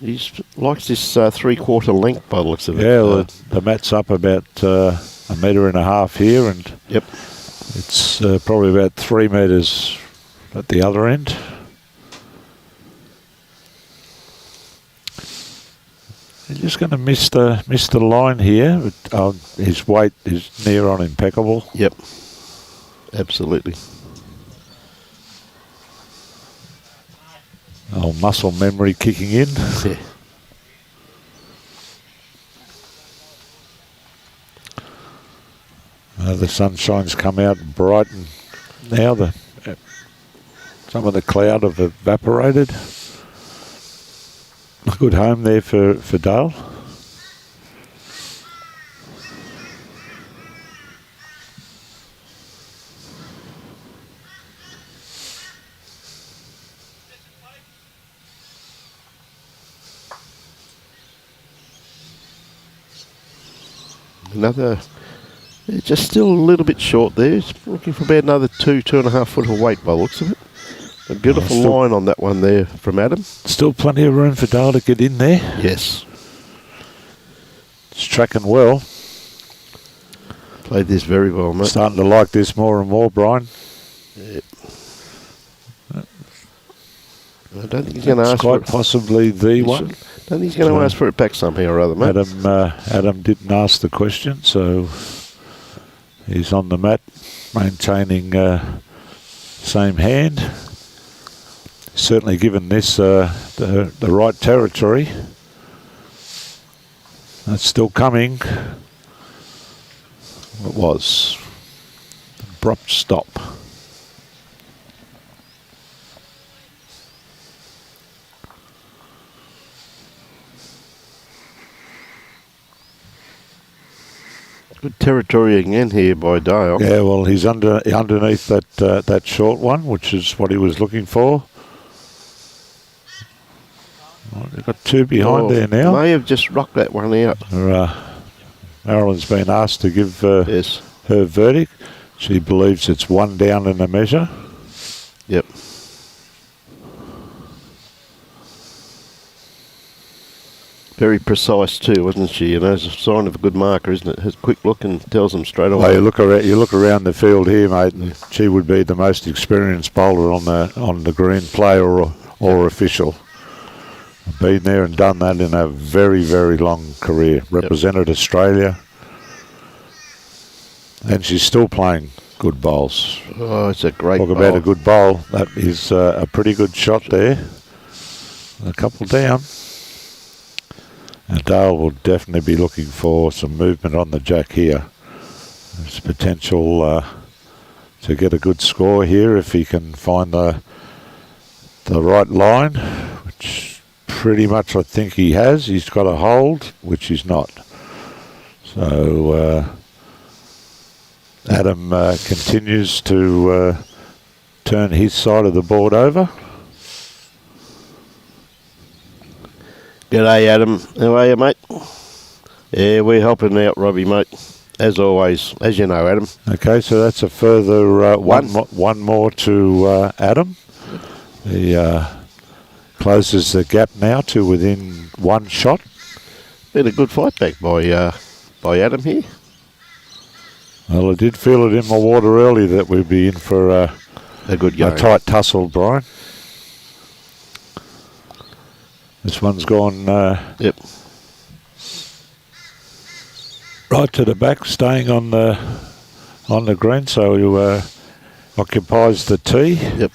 B: He likes this 3/4 length by the looks of it.
A: Yeah, the mat's up about 1.5 metres here, and
B: yep,
A: it's probably about 3 metres at the other end. He's just going to miss the line here. But, his weight is near on impeccable.
B: Yep, absolutely.
A: Old muscle memory kicking in.
B: Yeah.
A: The sunshine's come out bright, and now some of the cloud have evaporated. A good home there for Dale.
B: Just still a little bit short there. It's looking for about another 2.5 foot of weight by the looks of it. A beautiful line on that one there from Adam.
A: Still plenty of room for Dale to get in there.
B: Yes.
A: It's tracking well.
B: Played this very well, mate.
A: Starting to like this more and more, Brian.
B: Yep. I don't think he's going to ask
A: quite
B: for it.
A: Possibly the one.
B: I don't think he's going to ask for it back somehow or other, mate.
A: Adam didn't ask the question, so he's on the mat, maintaining same hand. Certainly given this the right territory. That's still coming. It was. Abrupt stop.
B: Good territory again here by Dale.
A: Yeah, well, he's underneath that short one, which is what he was looking for. Well, they've got 2 behind there now.
B: May have just rocked that one out.
A: Marilyn's been asked to give her verdict. She believes it's 1 down in the measure.
B: Yep. Very precise too, wasn't she? It's a sign of a good marker, isn't it? Has a quick look and tells them straight away.
A: Well, you look around the field here, mate, and she would be the most experienced bowler on the green, player or official. Been there and done that in a very, very long career. Represented Australia, and she's still playing good bowls.
B: Oh, it's a great
A: Talk
B: bowl.
A: about a good bowl. That is a pretty good shot there. A couple down. And Dale will definitely be looking for some movement on the jack here. There's potential to get a good score here if he can find the right line, which pretty much I think he has. He's got a hold, which he's not. So Adam continues to turn his side of the board over.
B: G'day, Adam. How are you, mate? Yeah, we're helping out Robbie, mate. As always, as you know, Adam.
A: Okay, so that's a further one more to Adam. He closes the gap now to within 1 shot.
B: Been a good fight back by Adam here.
A: Well, I did feel it in my water early that we'd be in for
B: a good game.
A: A tight tussle, Brian. This one's gone
B: yep.
A: right to the back, staying on the green, so he occupies the tee.
B: Yep.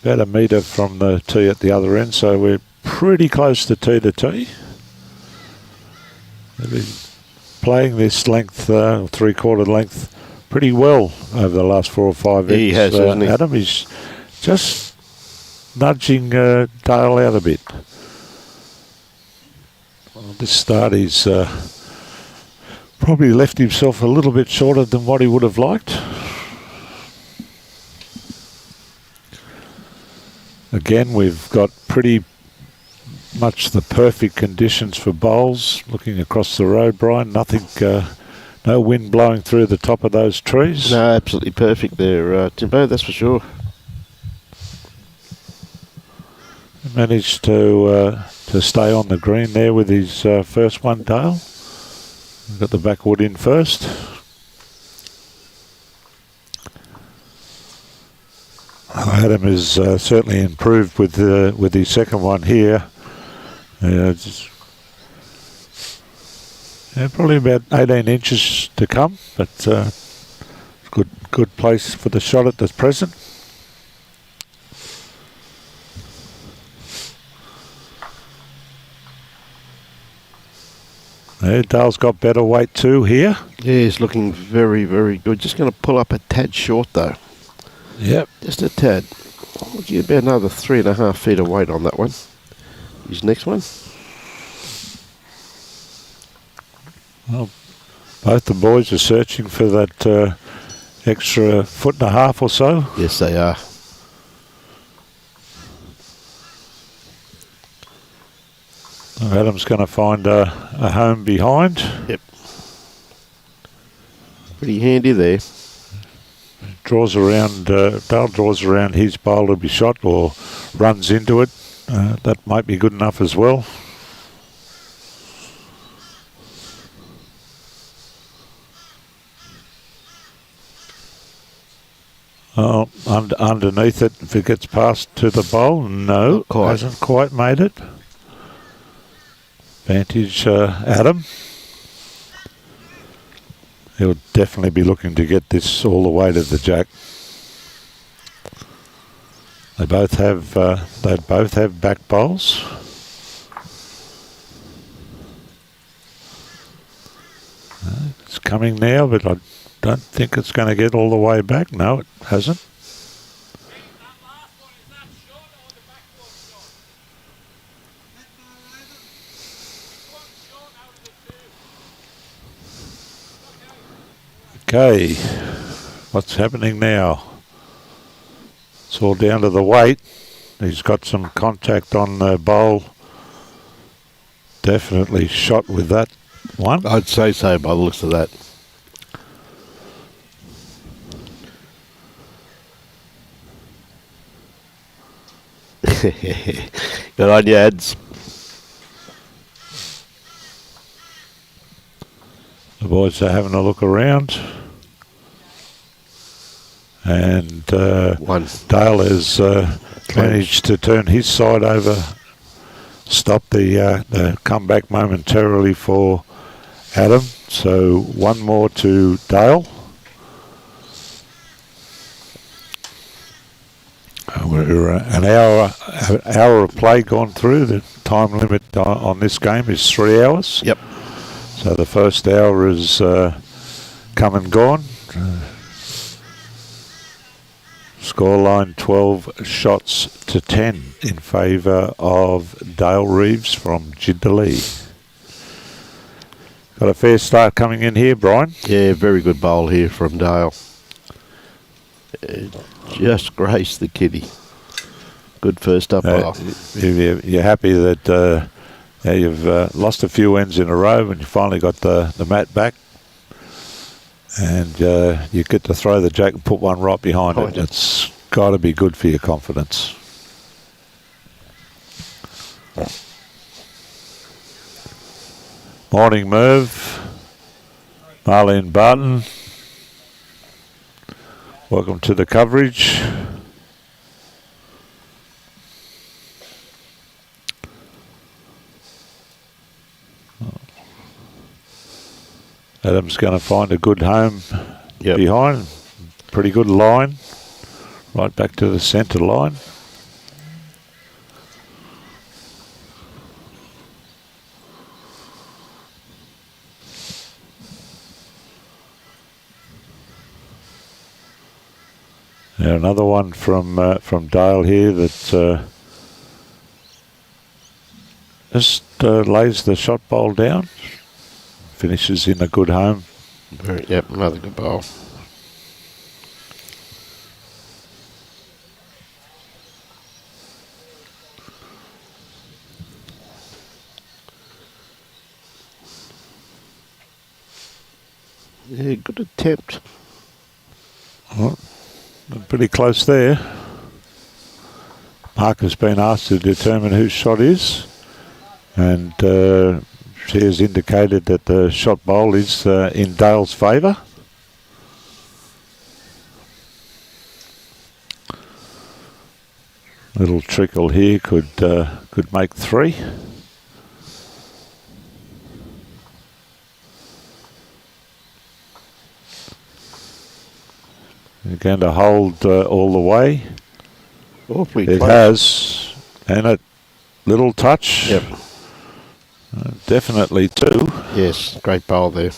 A: About 1 metre from the tee at the other end, so we're pretty close to tee to tee. They've been playing this length, 3/4 length, pretty well over the last 4 or 5
B: He has, hasn't he?
A: Adam, he's just nudging Dale out a bit. Well, this start he's probably left himself a little bit shorter than what he would have liked. Again, we've got pretty much the perfect conditions for bowls. Looking across the road, Brian, nothing, no wind blowing through the top of those trees.
B: No, absolutely perfect there, Timbo, that's for sure.
A: Managed to stay on the green there with his first one, Dale. Got the backwood in first. Adam has certainly improved with his second one here. Probably about 18 inches to come, but good place for the shot at the present. Dale's got better weight too here.
B: Yeah, he's looking very, very good. Just going to pull up a tad short though.
A: Yep.
B: Just a tad. We'll get about another 3.5 feet of weight on that one. His next one.
A: Well, both the boys are searching for that extra 1.5 feet or so.
B: Yes, they are.
A: Adam's going to find a home behind.
B: Yep. Pretty handy there.
A: Draws around, Dale draws around his bowl to be shot or runs into it. That might be good enough as well. Oh, underneath it, if it gets past to the bowl, no, hasn't quite made it. Advantage Adam. He'll definitely be looking to get this all the way to the jack. They both have back bowls. It's coming now, but I don't think it's going to get all the way back. No, it hasn't. Okay, what's happening now? It's all down to the weight. He's got some contact on the bowl. Definitely shot with that one.
B: I'd say so by the looks of that. Good on you, Ads.
A: The boys are having a look around. And Dale has managed to turn his side over, stop the comeback momentarily for Adam. So one more to Dale. We're an hour of play gone through. The time limit on this game is 3 hours.
B: Yep.
A: So the first hour is come and gone. Scoreline 12 shots to 10 in favour of Dale Reeves from Jubilee. Got a fair start coming in here, Brian.
B: Yeah, very good bowl here from Dale. Just graced the kitty. Good first up bowl.
A: You're happy that you've lost a few ends in a row and you finally got the mat back. And you get to throw the jack and put one right behind it. It's got to be good for your confidence. Morning, Merv. Marlene Barton. Welcome to the coverage. Adam's going to find a good home behind. Pretty good line. Right back to the centre line. Now another one from Dale here that just lays the shot bowl down, finishes in a good home.
B: Yep, another good bowl. Yeah, good attempt.
A: Well, pretty close there. Parker's been asked to determine whose shot is, and she has indicated that the shot bowl is in Dale's favour. Little trickle here could make 3. They're going to hold all the way.
B: Awfully
A: it
B: close.
A: Has, and a little touch.
B: Yep.
A: Definitely 2.
B: Yes, great bowl there.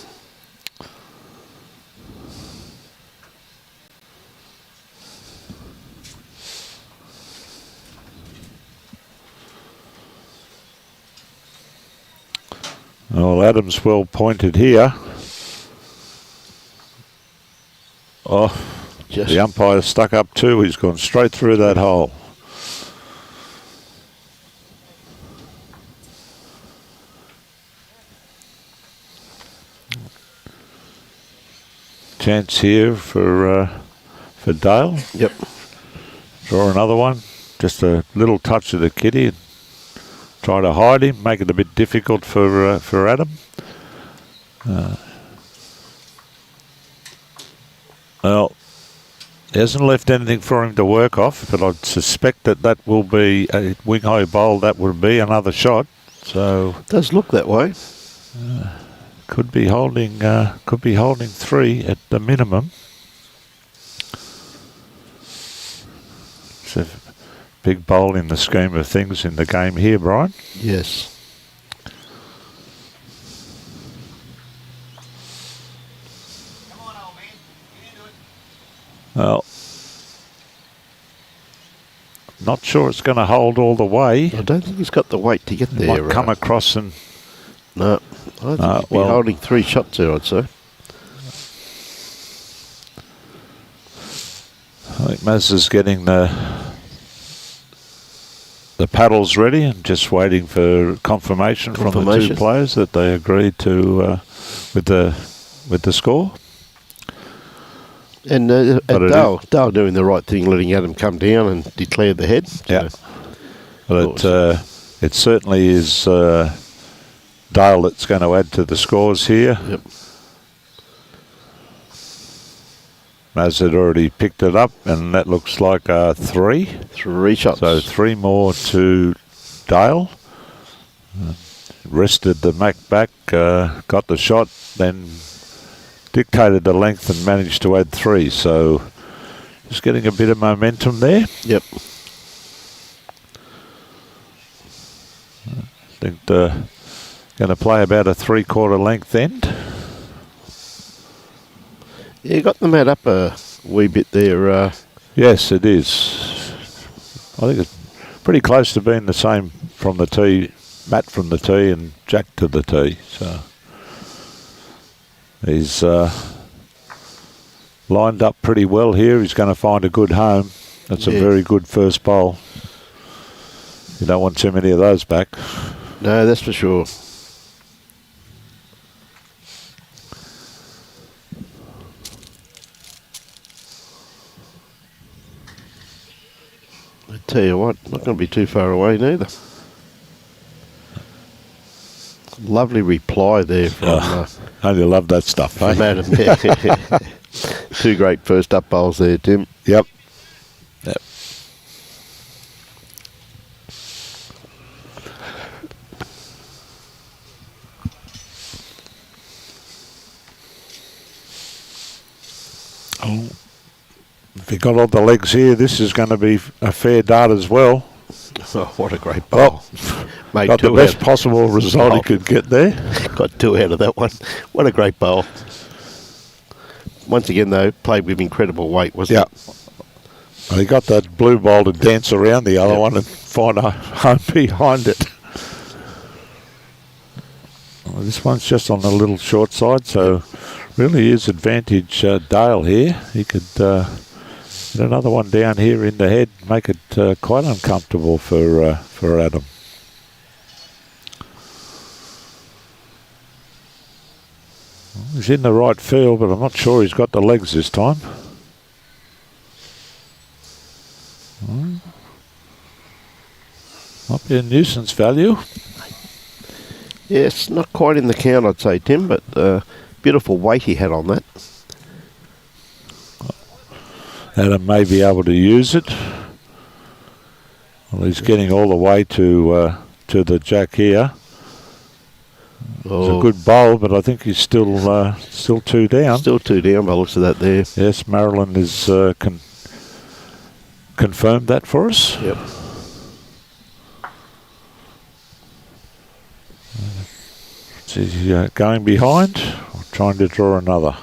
A: Well, Adam's well pointed here. Oh, the umpire stuck up too. He's gone straight through that hole. Chance here for Dale.
B: Yep.
A: Draw another one. Just a little touch of the kitty. Try to hide him, make it a bit difficult for Adam. Well, he hasn't left anything for him to work off, but I'd suspect that will be a wing high bowl. That would be another shot. So
B: does look that way.
A: Could be holding 3 at the minimum. It's a big bowl in the scheme of things in the game here, Brian.
B: Yes.
C: Come on, old man. You can do it.
A: Well, not sure it's going to hold all the way.
B: I don't think he's got the weight to get
A: It
B: there.
A: might come across and...
B: No, I think he'd be holding 3 shots there, I'd say.
A: I think Maz is getting the paddles ready and just waiting for confirmation from the 2 players that they agreed to with the score.
B: And Dale doing the right thing, letting Adam come down and declare the head.
A: Yeah. But it certainly is Dale that's going to add to the scores here.
B: Yep.
A: Maz had already picked it up, and that looks like 3.
B: 3 shots.
A: So 3 more to Dale. Rested the Mac back, got the shot, then dictated the length and managed to add 3. So just getting a bit of momentum there.
B: Yep.
A: I think they're going to play about a 3/4 length end.
B: Yeah, you got the mat up a wee bit there.
A: Yes, it is. I think it's pretty close to being the same from the tee, Matt from the tee and Jack to the tee. So he's lined up pretty well here. He's going to find a good home. That's a very good first bowl. You don't want too many of those back.
B: No, that's for sure. I tell you what, not going to be too far away neither. Lovely reply there from...
A: only love that stuff,
B: from Adam. Yeah. 2 great first up bowls there, Tim.
A: Yep. Oh, if you got all the legs here, this is going to be a fair dart as well.
B: Oh, what a great bowl.
A: Made got the best possible result he could get there.
B: Got 2 out of that one. What a great bowl. Once again, though, played with incredible weight, wasn't it?
A: Well, he got that blue ball to dance around the other one and find a home behind it. Well, this one's just on the little short side, so really is advantage Dale here. He could get another one down here in the head, make it quite uncomfortable for Adam. He's in the right field, but I'm not sure he's got the legs this time. Might be a nuisance value.
B: Yes, not quite in the count, I'd say, Tim, but beautiful weight he had on that.
A: Adam may be able to use it. Well, he's getting all the way to the jack here. It's a good bowl, but I think he's still two down.
B: Still two down by the looks of that there.
A: Yes, Marilyn has confirmed that for us.
B: Yep.
A: So he's going behind, or trying to draw another.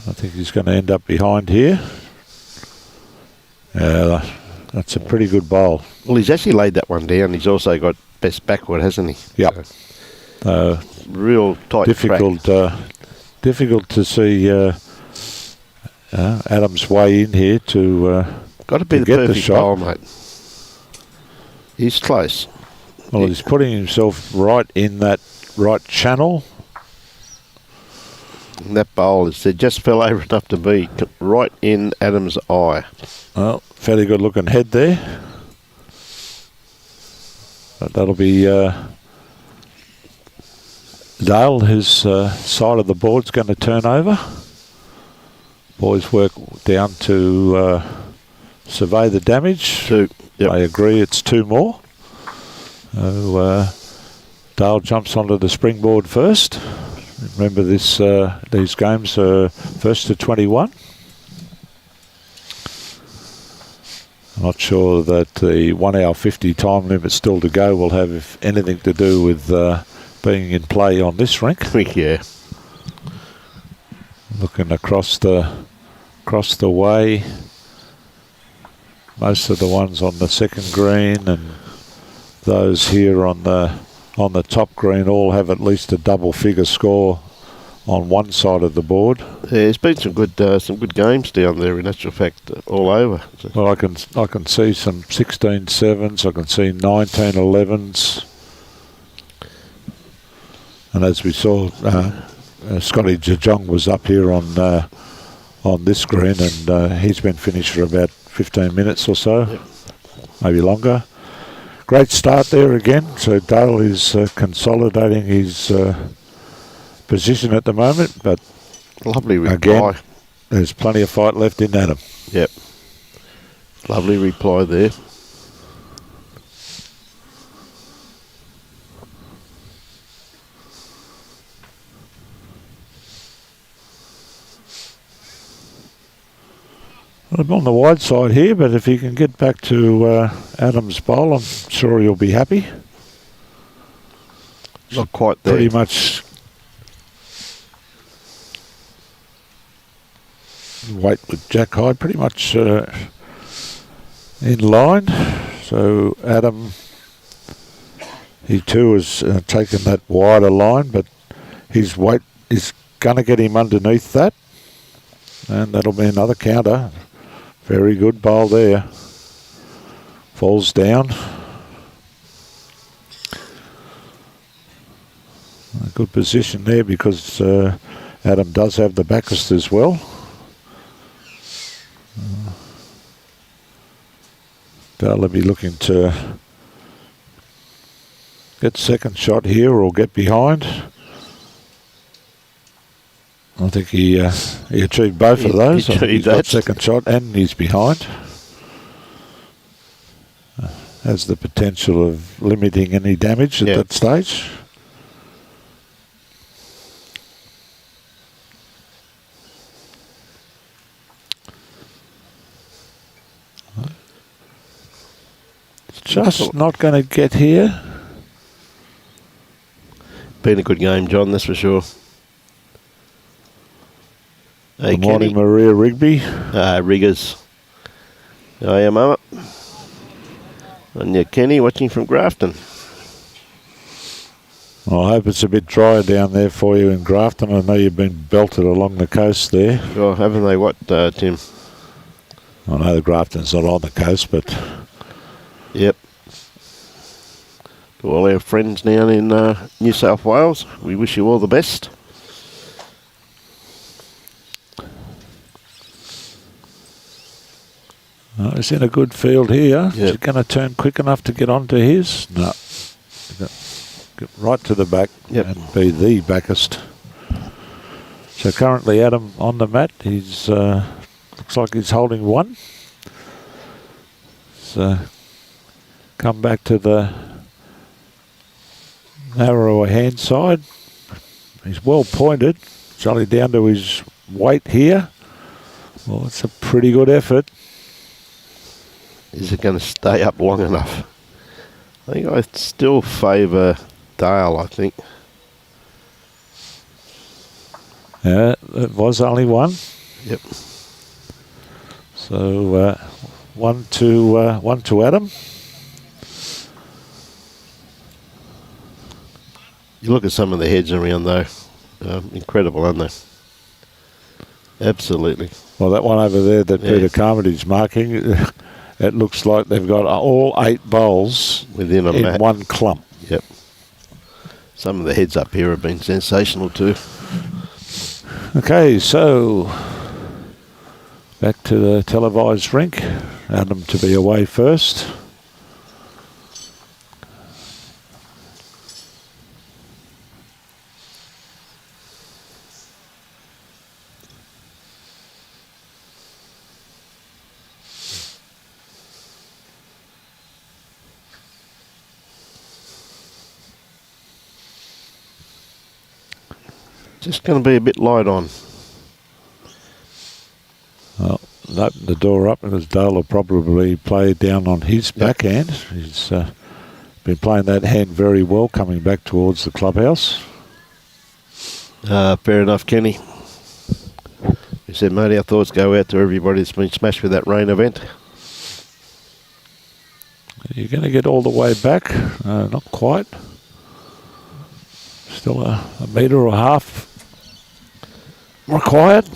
A: I think he's going to end up behind here. That's a pretty good bowl.
B: Well, he's actually laid that one down. He's also got best backward, hasn't he?
A: Yep.
B: Real tight
A: difficult to see Adam's way in here to
B: got to be the
A: get the
B: perfect
A: shot.
B: bowl, mate. He's close.
A: Well, he's putting himself right in that right channel.
B: And that bowl, it just fell over enough to be right in Adam's eye.
A: Well, fairly good looking head there. But that'll be Dale, whose side of the board's going to turn over. Boys work down to survey the damage.
B: Two. Yep.
A: I agree it's two more. So Dale jumps onto the springboard first. Remember this these games are first to 21. I'm not sure that the 1 hour 50 time limit still to go will have anything to do with being in play on this rink.
B: Yeah.
A: Looking across the way, most of the ones on the second green and those here on the top green all have at least a double figure score on one side of the board.
B: Yeah, there's been some good games down there in actual fact all over.
A: Well, I can see some 16-7s, I can see 19-11s, and as we saw, Scotty Jajong was up here on this green, and he's been finished for about 15 minutes or so,
B: yep.
A: Maybe longer. Great start there again. So Dale is consolidating his position at the moment, but
B: lovely reply.
A: Again, there's plenty of fight left in Adam.
B: Yep. Lovely reply there.
A: I'm on the wide side here, but if he can get back to Adam's bowl, I'm sure he'll be happy.
B: Not quite there.
A: Pretty much weight with Jack Hyde, pretty much in line. So Adam, he too has taken that wider line, but his weight is going to get him underneath that, and that'll be another counter. Very good bowl there. Falls down. A good position there because Adam does have the backest as well. They'll be looking to get second shot here or get behind. I think he achieved both of those. I think he's got second shot and he's behind. Has the potential of limiting any damage at that stage. Just not going to get here.
B: Been a good game, John, that's for sure. Hey,
A: Good morning,
B: Kenny.
A: Maria Rigby.
B: Riggers. Hiya, Mama. And yeah, Kenny watching from Grafton.
A: Well, I hope it's a bit drier down there for you in Grafton. I know you've been belted along the coast there.
B: Sure, haven't they what, Tim?
A: I know the Grafton's not on the coast, but
B: Yep. To all our friends down in New South Wales, we wish you all the best.
A: he's in a good field here.
B: Yep.
A: Is he going to turn quick enough to get onto his? No. Get right to the back
B: Yep.
A: and be the backest. So currently Adam on the mat. He's looks like he's holding one. So come back to the narrower hand side. He's well pointed. It's only down to his weight here. Well, it's a pretty good effort.
B: Is it going to stay up long enough? I think I still favour Dale, I think.
A: Yeah, it was only one.
B: Yep.
A: So one to Adam.
B: You look at some of the heads around though. Incredible, aren't they? Absolutely.
A: Well, that one over there that
B: Yeah.
A: Peter Carmody's marking, it looks like they've got all 8 bowls
B: Within a
A: in
B: mat.
A: one clump.
B: Yep. Some of the heads up here have been sensational too.
A: Okay, so back to the televised rink. Adam to be away first.
B: Just going to be a bit light on.
A: Well, open the door up because Dale will probably play down on his backhand. He's been playing that hand very well coming back towards the clubhouse.
B: Fair enough, Kenny. We said, mate, our thoughts go out to everybody that's been smashed with that rain event.
A: You're going to get all the way back? Not quite. Still a metre or a half required.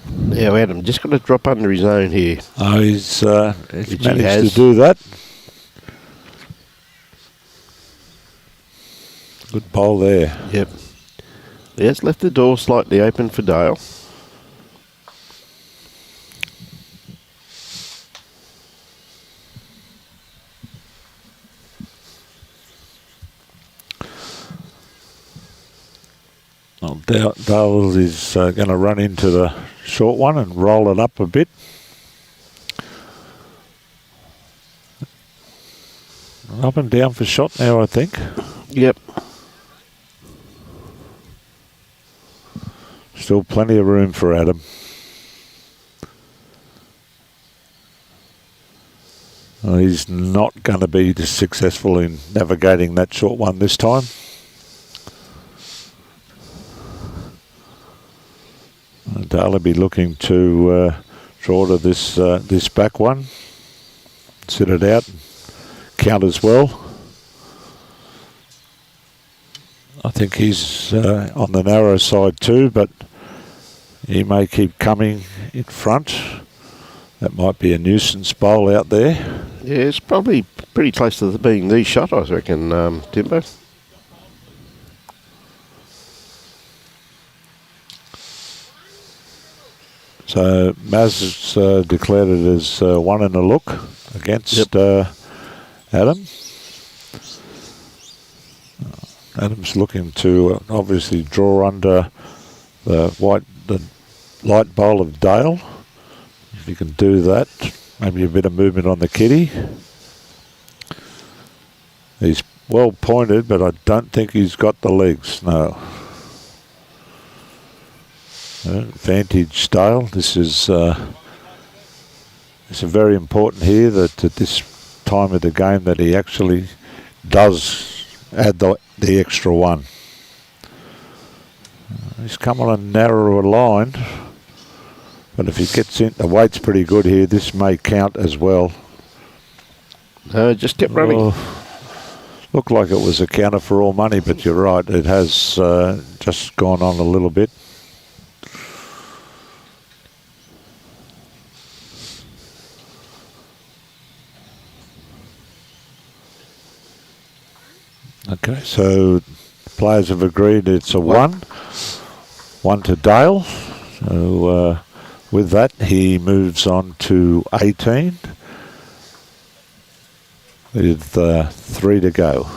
B: Now, Adam, just got to drop under his own here.
A: Oh, he's
B: Which he
A: managed
B: has.
A: to do that. Good bowl there.
B: Yep. He has left the door slightly open for Dale.
A: Well, Dale is going to run into the short one and roll it up a bit. Up and down for shot now, I think.
B: Yep.
A: Still plenty of room for Adam. Well, he's not going to be successful in navigating that short one this time. Dale will be looking to draw to this back one, sit it out, count as well. I think he's on the narrow side too, but he may keep coming in front. That might be a nuisance bowl out there.
B: Yeah, it's probably pretty close to being the shot, I reckon, Timbo.
A: So Maz has declared it as 1 in a look against Adam. Adam's looking to obviously draw under the light bowl of Dale. If you can do that, maybe a bit of movement on the kitty. He's well pointed, but I don't think he's got the legs. No. Vantage Dale. This is it's very important here that at this time of the game that he actually does add the extra one. He's come on a narrower line, but if he gets in, the weight's pretty good here. This may count as well.
B: No, just kept running.
A: Looked like it was a counter for all money, but you're right. It has just gone on a little bit. Okay, so players have agreed it's a 1 to Dale. So with that, he moves on to 18 with 3 to go.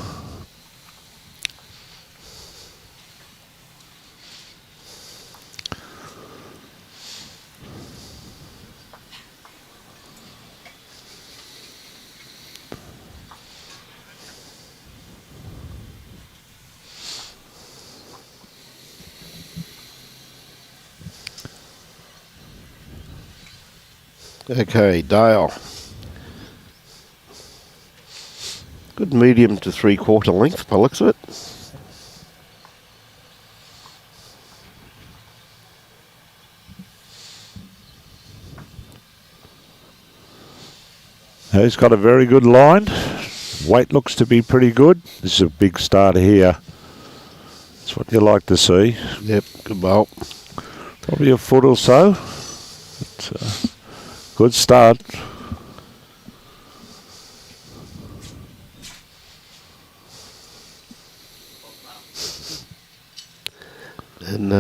B: Okay, Dale. Good medium to 3/4 length by the looks of it.
A: He's got a very good line. Weight looks to be pretty good. This is a big starter here. That's what you like to see.
B: Yep, good bowl.
A: Probably a foot or so. But, good start.
B: And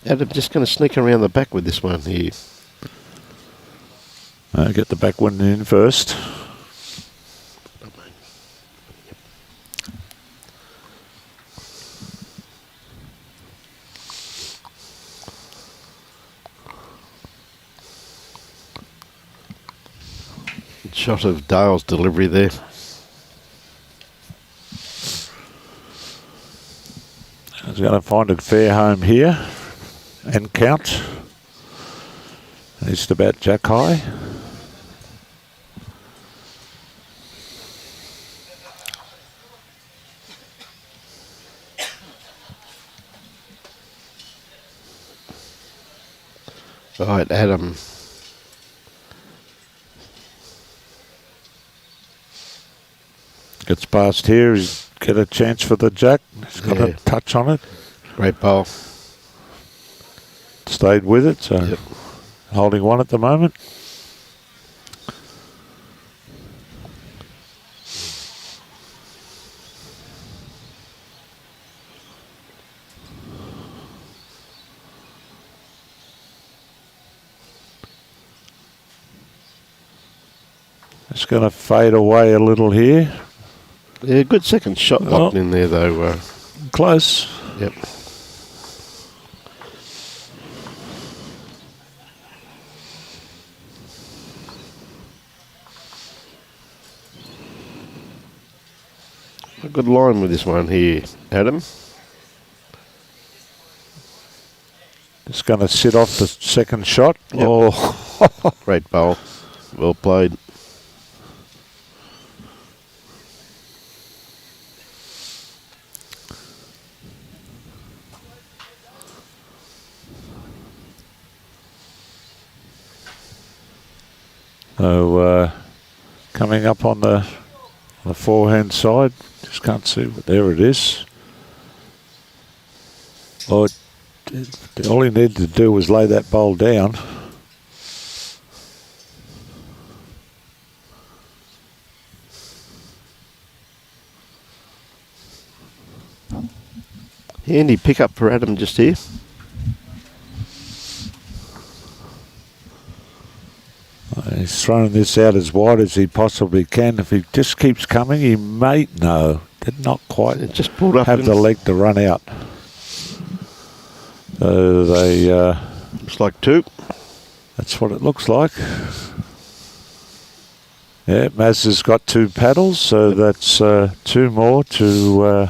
B: Adam just going to sneak around the back with this one here.
A: Get the back one in first.
B: Shot of Dale's delivery there.
A: He's going to find a fair home here and count. He's about jack high.
B: Right, Adam.
A: Gets past here, he's get a chance for the jack. He's got a touch on it.
B: Great bowl.
A: Stayed with it, so
B: Yep.
A: holding one at the moment. It's going to fade away a little here.
B: Yeah, good second shot locked in there though.
A: Close.
B: Yep. A good line with this one here, Adam.
A: Just going to sit off the second shot.
B: Yep.
A: Oh,
B: Great bowl. Well played.
A: so coming up on the forehand side. Just can't see, but there it is. Oh, all he needed to do was lay that bowl down.
B: Handy pick up for Adam just here.
A: He's throwing this out as wide as he possibly can. If he just keeps coming, he may, no, did not quite
B: It just pulled up.
A: have the leg to run out. So they,
B: Looks like 2.
A: that's what it looks like. Yeah, Maz has got 2 paddles, so that's 2 more to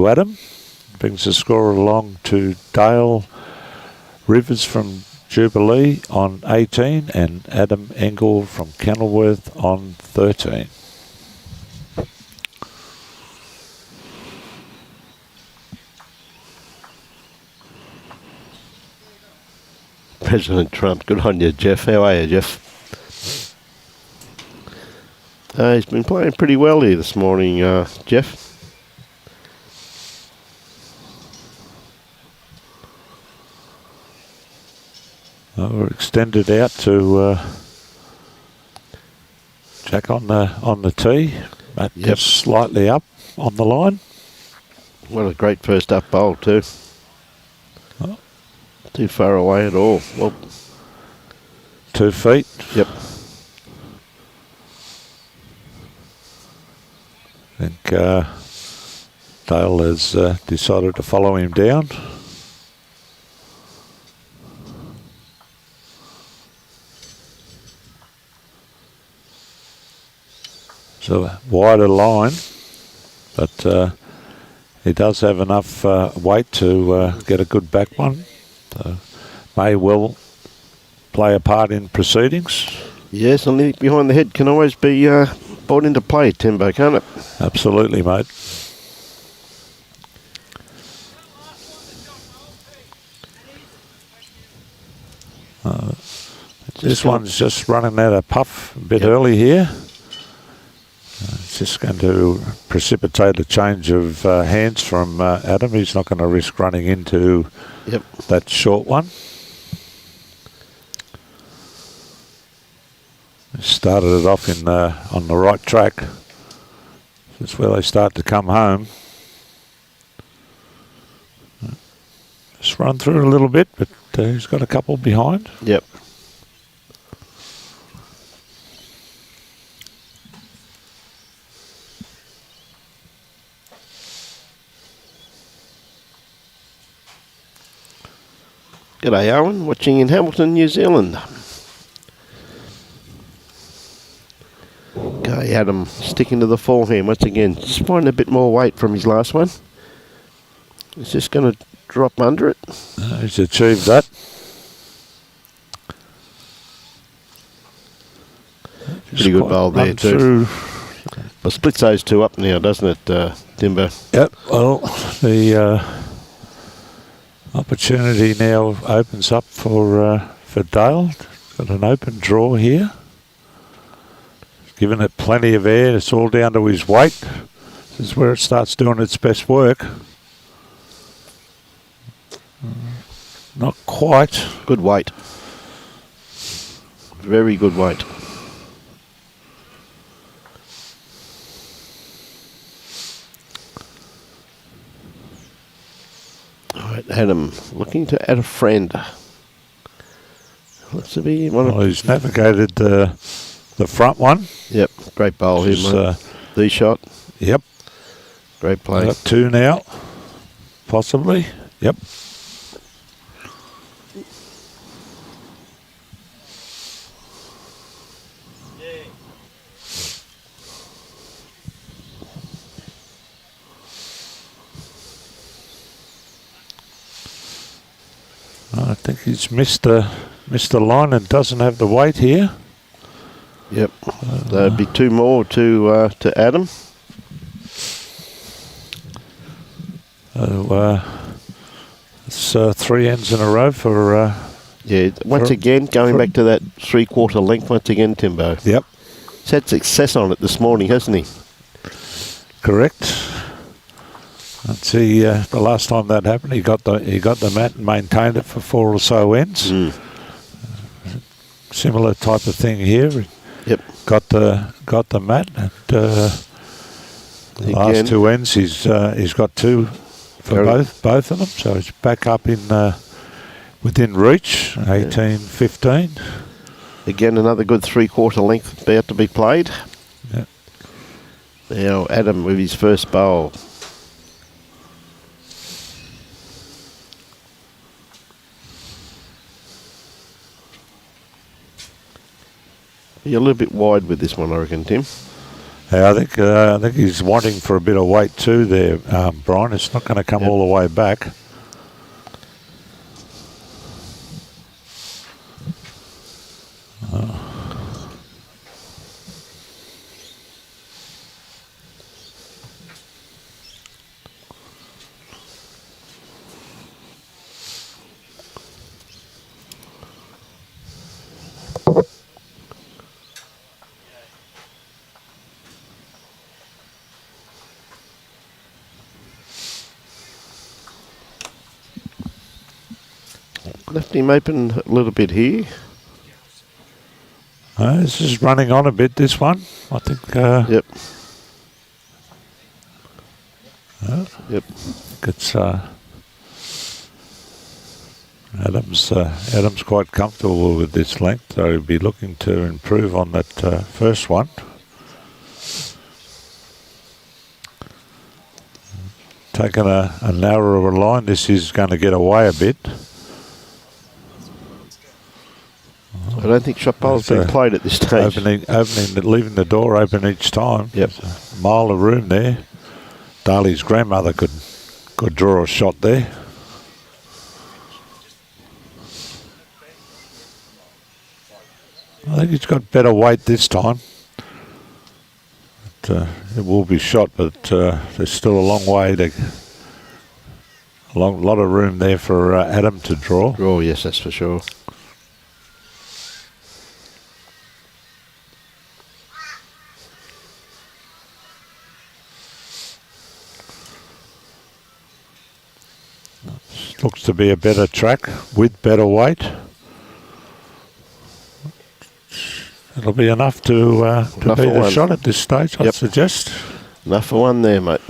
A: Adam. Brings the score along to Dale Reeves from Jubilee on 18 and Adam Engle from Kenilworth on 13.
B: President Trump. Good on you, Jeff. How are you, Jeff? He's been playing pretty well here this morning, Jeff.
A: We're extended out to Jack on the tee. Matt just slightly up on the line.
B: What a great first up bowl too.
A: Oh.
B: Too far away at all. Well,
A: 2 feet.
B: Yep.
A: I think Dale has decided to follow him down. So a wider line, but he does have enough weight to get a good back one. So may well play a part in proceedings.
B: Yes, and the behind the head can always be brought into play, Timbo, can't it?
A: Absolutely, mate. This one's just running out of puff a bit early here. It's just going to precipitate a change of hands from Adam. He's not going to risk running into that short one. Started it off in on the right track. That's where they start to come home. Just run through a little bit, but he's got a couple behind.
B: Yep. G'day, Owen. Watching in Hamilton, New Zealand. Okay, Adam sticking to the forehand once again. Just finding a bit more weight from his last one. He's just going to drop under it.
A: He's achieved that.
B: Pretty good bowl there too. Well, splits those two up now, doesn't it, Timber?
A: Yep. Well, the opportunity now opens up for Dale. Got an open draw here. Given it plenty of air. It's all down to his weight. This is where it starts doing its best work. Not quite.
B: Good weight. Very good weight. All right, Adam looking to add a friend. Looks to be one of.
A: Well, he's navigated the front one.
B: Yep, great bowl here, mate. The shot.
A: Yep.
B: Great play.
A: Got two now, possibly. Yep. I think he's missed the line and doesn't have the weight here.
B: Yep. There'd be two more to Adam.
A: It's 3 ends in a row for.
B: Once again, going back to that 3/4 length once again, Timbo.
A: Yep.
B: He's had success on it this morning, hasn't he?
A: Correct. Let's see. The last time that happened, he got the mat and maintained it for 4 or so ends. Similar type of thing here.
B: Yep.
A: Got the mat and the last 2 ends. He's got 2 for both of them. So he's back up in within reach. 18-15.
B: Again, another good 3/4 length about to be played.
A: Yep.
B: Now Adam with his first bowl. You're a little bit wide with this one, I reckon, Tim.
A: Yeah, I think he's wanting for a bit of weight too there, Brian. It's not going to come all the way back.
B: Left him open a little bit here.
A: This is running on a bit, this one. I think.
B: Yep. Yep.
A: It's Adam's quite comfortable with this length, so he'll be looking to improve on that first one. Taking a narrower line, this is going to get away a bit.
B: I don't think shot bowl's been played at this stage.
A: Leaving the door open each time.
B: Yep.
A: There's a mile of room there. Darley's grandmother could draw a shot there. I think he's got better weight this time. It will be shot, but there's still a long way to. A lot of room there for Adam to draw.
B: Oh yes, that's for sure.
A: Looks to be a better track with better weight. It'll be enough to be the shot at this stage, I'd suggest.
B: Enough for one there, mate.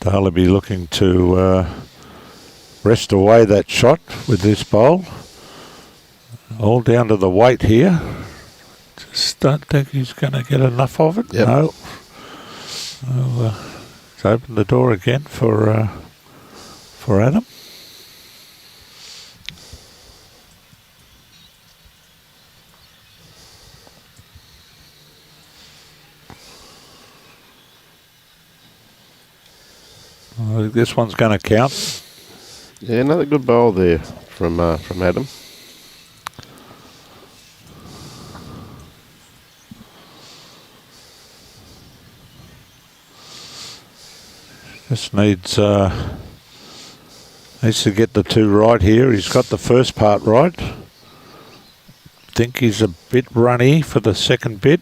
A: They'll be looking to rest away that shot with this bowl. All down to the weight here. Just don't think he's going to get enough of it.
B: Yep.
A: No. Let's open the door again for Adam. I think this one's going to count.
B: Yeah, another good bowl there from Adam.
A: Just needs to get the two right here. He's got the first part right. Think he's a bit runny for the second bit.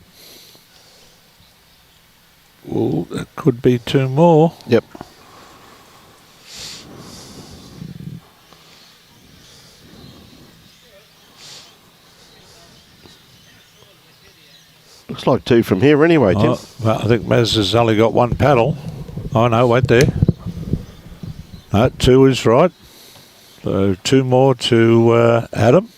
A: Well, that could be two more.
B: Yep. Looks like two from here anyway, Tim.
A: Oh, well, I think Maz has only got one paddle. Oh no, wait there. No, two is right. So two more to Adam.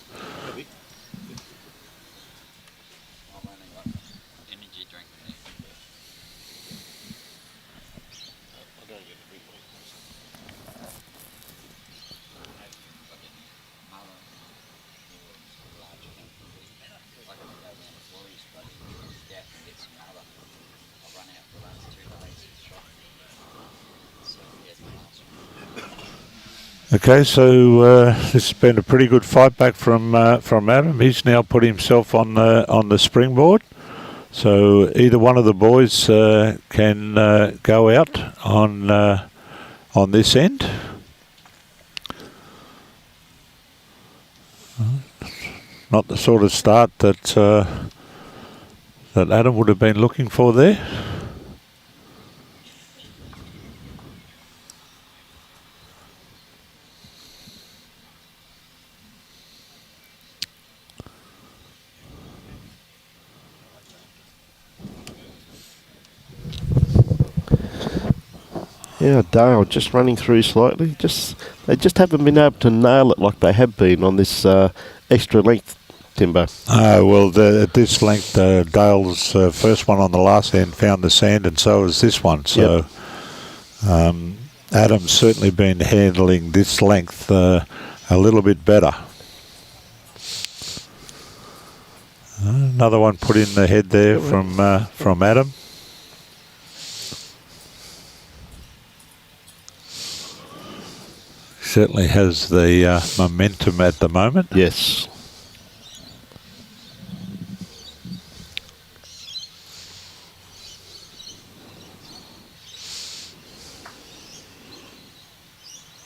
A: Okay, so this has been a pretty good fight back from Adam. He's now put himself on the springboard. So either one of the boys can go out on this end. Not the sort of start that Adam would have been looking for there.
B: Yeah, Dale just running through slightly. They just haven't been able to nail it like they have been on this extra length, Timbo.
A: Well, at this length, Dale's first one on the last end found the sand, and so has this one. So Adam's certainly been handling this length a little bit better. Another one put in the head there from Adam. Certainly has the momentum at the moment.
B: Yes.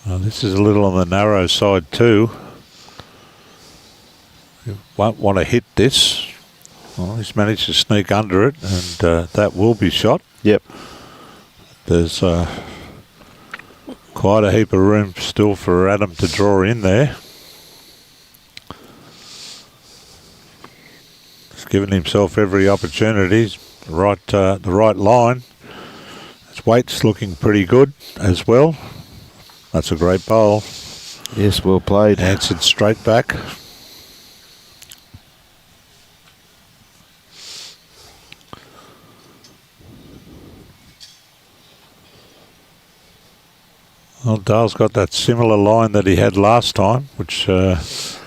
A: This is a little on the narrow side too. You won't want to hit this. Well, he's managed to sneak under it, and that will be shot.
B: Yep.
A: There's quite a heap of room still for Adam to draw in there. He's given himself every opportunity. The right line. His weight's looking pretty good as well. That's a great bowl.
B: Yes, well played.
A: Answered straight back. Well, Dale's got that similar line that he had last time, which has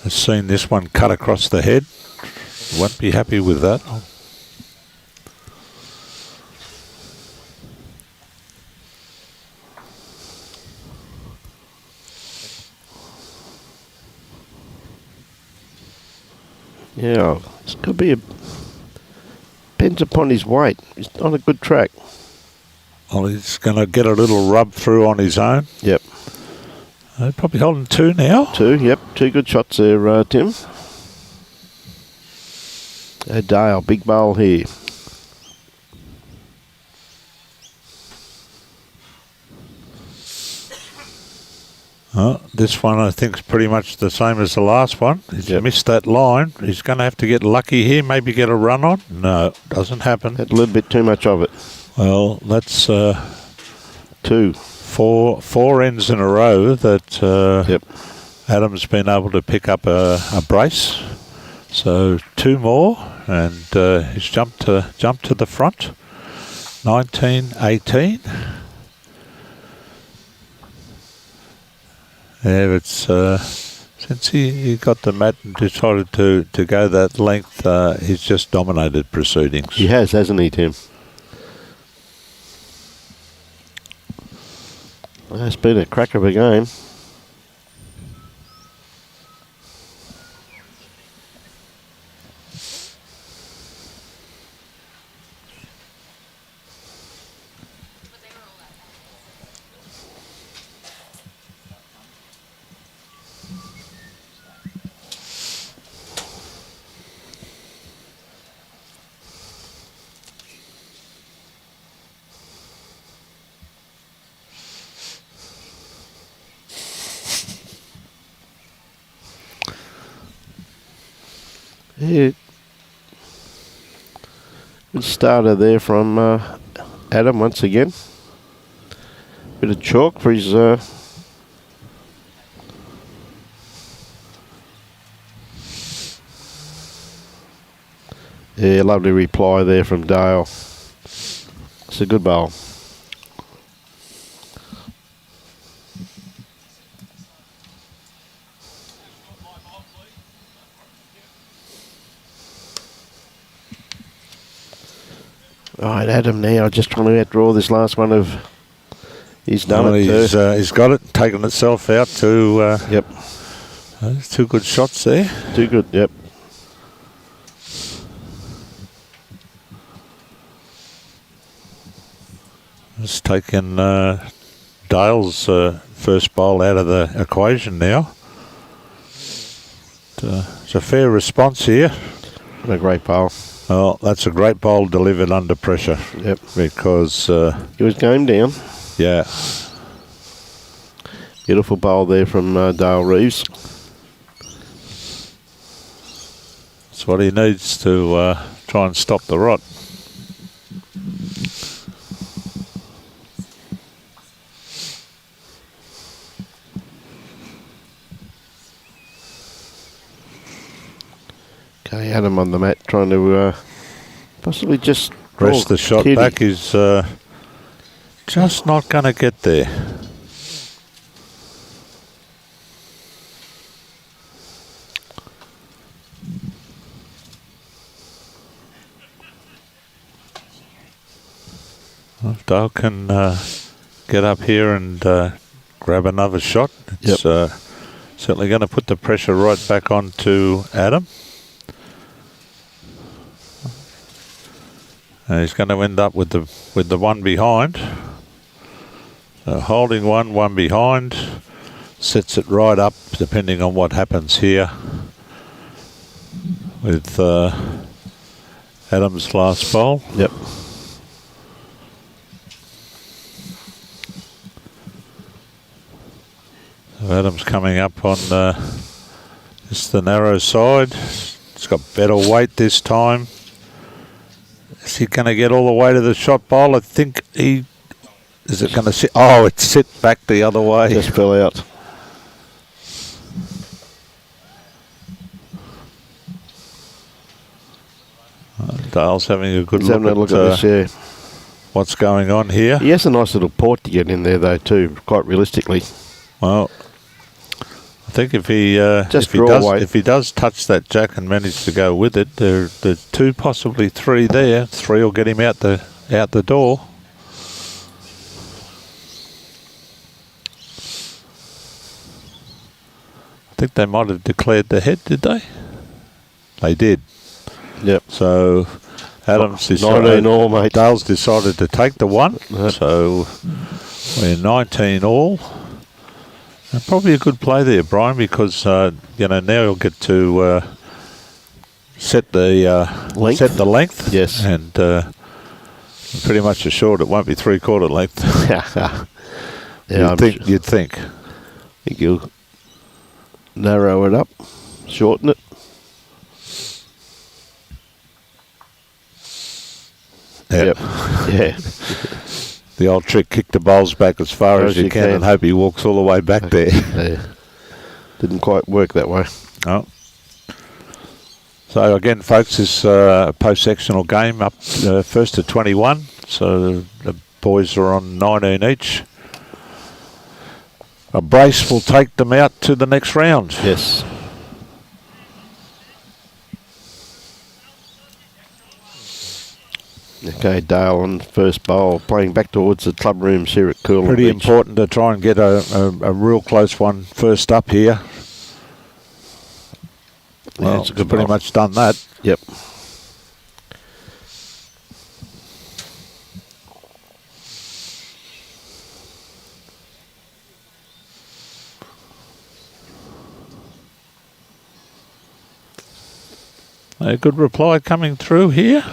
A: seen this one cut across the head. Won't be happy with that.
B: Yeah, it's got to be depends upon his weight. He's on a good track.
A: Well, he's going to get a little rub through on his own.
B: Yep.
A: Probably holding 2 now.
B: 2, yep. 2 good shots there, Tim. Dale, big bowl here.
A: This one I think is pretty much the same as the last one. He's missed that line. He's going to have to get lucky here, maybe get a run on. No, doesn't happen.
B: Had a little bit too much of it.
A: Well, that's
B: 2.
A: 4 ends in a row that Adam's been able to pick up a brace. So 2 more, and he's jumped to the front. 19-18. Yeah, it's since he got the mat and decided to go that length, he's just dominated proceedings.
B: He has, hasn't he, Tim? Well, it's been a crack of a game. Yeah. Good starter there from Adam once again. Bit of chalk for his yeah, lovely reply there from Dale. It's a good bowl. Right, Adam now just trying to outdraw this last one of... He's done it too.
A: He's got it, taken itself out to...
B: Yep.
A: There's 2 good shots there.
B: 2 good, yep.
A: It's taken Dale's first bowl out of the equation now. It's a fair response here.
B: What a great bowl.
A: Well, that's a great bowl delivered under pressure.
B: Yep.
A: Because...
B: he was game down.
A: Yeah.
B: Beautiful bowl there from Dale Reeves.
A: That's what he needs to try and stop the rot.
B: Okay, Adam on the mat trying to possibly just
A: Rest the shot back is just not going to get there. Well, if Dale can get up here and grab another shot, it's certainly going to put the pressure right back onto Adam. And he's going to end up with the one behind. So holding one behind, sets it right up depending on what happens here with Adam's last bowl.
B: Yep.
A: Adam's coming up on just the narrow side. It's got better weight this time. Is he going to get all the way to the shot bowl? I think he... Is it going to sit? Oh, it sit back the other way.
B: Just fell out.
A: Dale's having a good
B: He's having a look at this, yeah.
A: What's going on here.
B: He has a nice little port to get in there, though, too, quite realistically.
A: Well, I think if he if he does touch that jack and manage to go with it, there's 2, possibly 3 there. 3 will get him out the door. I think they might have declared the head, did they? They did.
B: Yep.
A: So Adams decided,
B: 19 all, mate.
A: Dale's decided to take the 1. Yep. So we're 19 all. And probably a good play there, Brian, because now he'll get to set the length.
B: Yes.
A: And I'm pretty much assured it won't be 3/4 length.
B: Yeah,
A: You'd think.
B: I think you'll narrow it up, shorten it.
A: Yep.
B: Yeah.
A: The old trick, kick the bowls back as far as you can and hope he walks all the way back there.
B: Yeah. Didn't quite work that way.
A: Oh. So again, folks, this post-sectional game up first to 21. So the boys are on 19 each. A brace will take them out to the next round.
B: Yes. Okay, Dale on first bowl, playing back towards the club rooms here at Coolum
A: Pretty
B: Beach.
A: important to try and get a real close one first up here. Well,
B: Yeah, it's a good
A: pretty
B: bowl.
A: much done that.
B: Yep.
A: A good reply coming through here.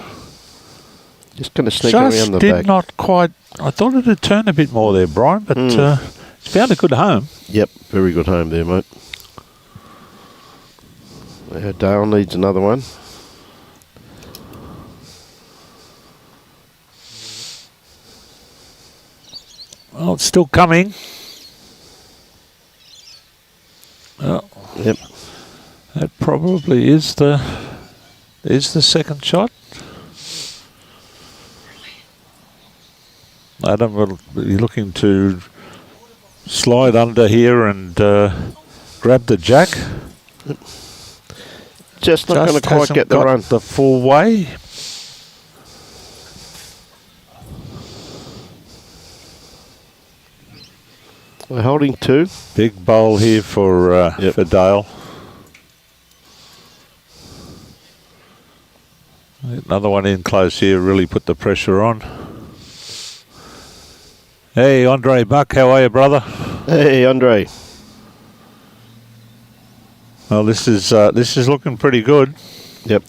B: Just going to sneak around the back.
A: Not quite. I thought it had turned a bit more there, Brian, but it's found a good home.
B: Yep, very good home there, mate. Dale needs another one.
A: Well, it's still coming. Well,
B: Yep.
A: that probably is the second shot. Adam will be looking to slide under here and grab the jack.
B: Just not going to quite get the run.
A: The full way.
B: We're holding 2.
A: Big bowl here for Dale. Another one in close here, really put the pressure on. Hey, Andre Buck, how are you, brother?
B: Hey, Andre.
A: Well, this is looking pretty good.
B: Yep.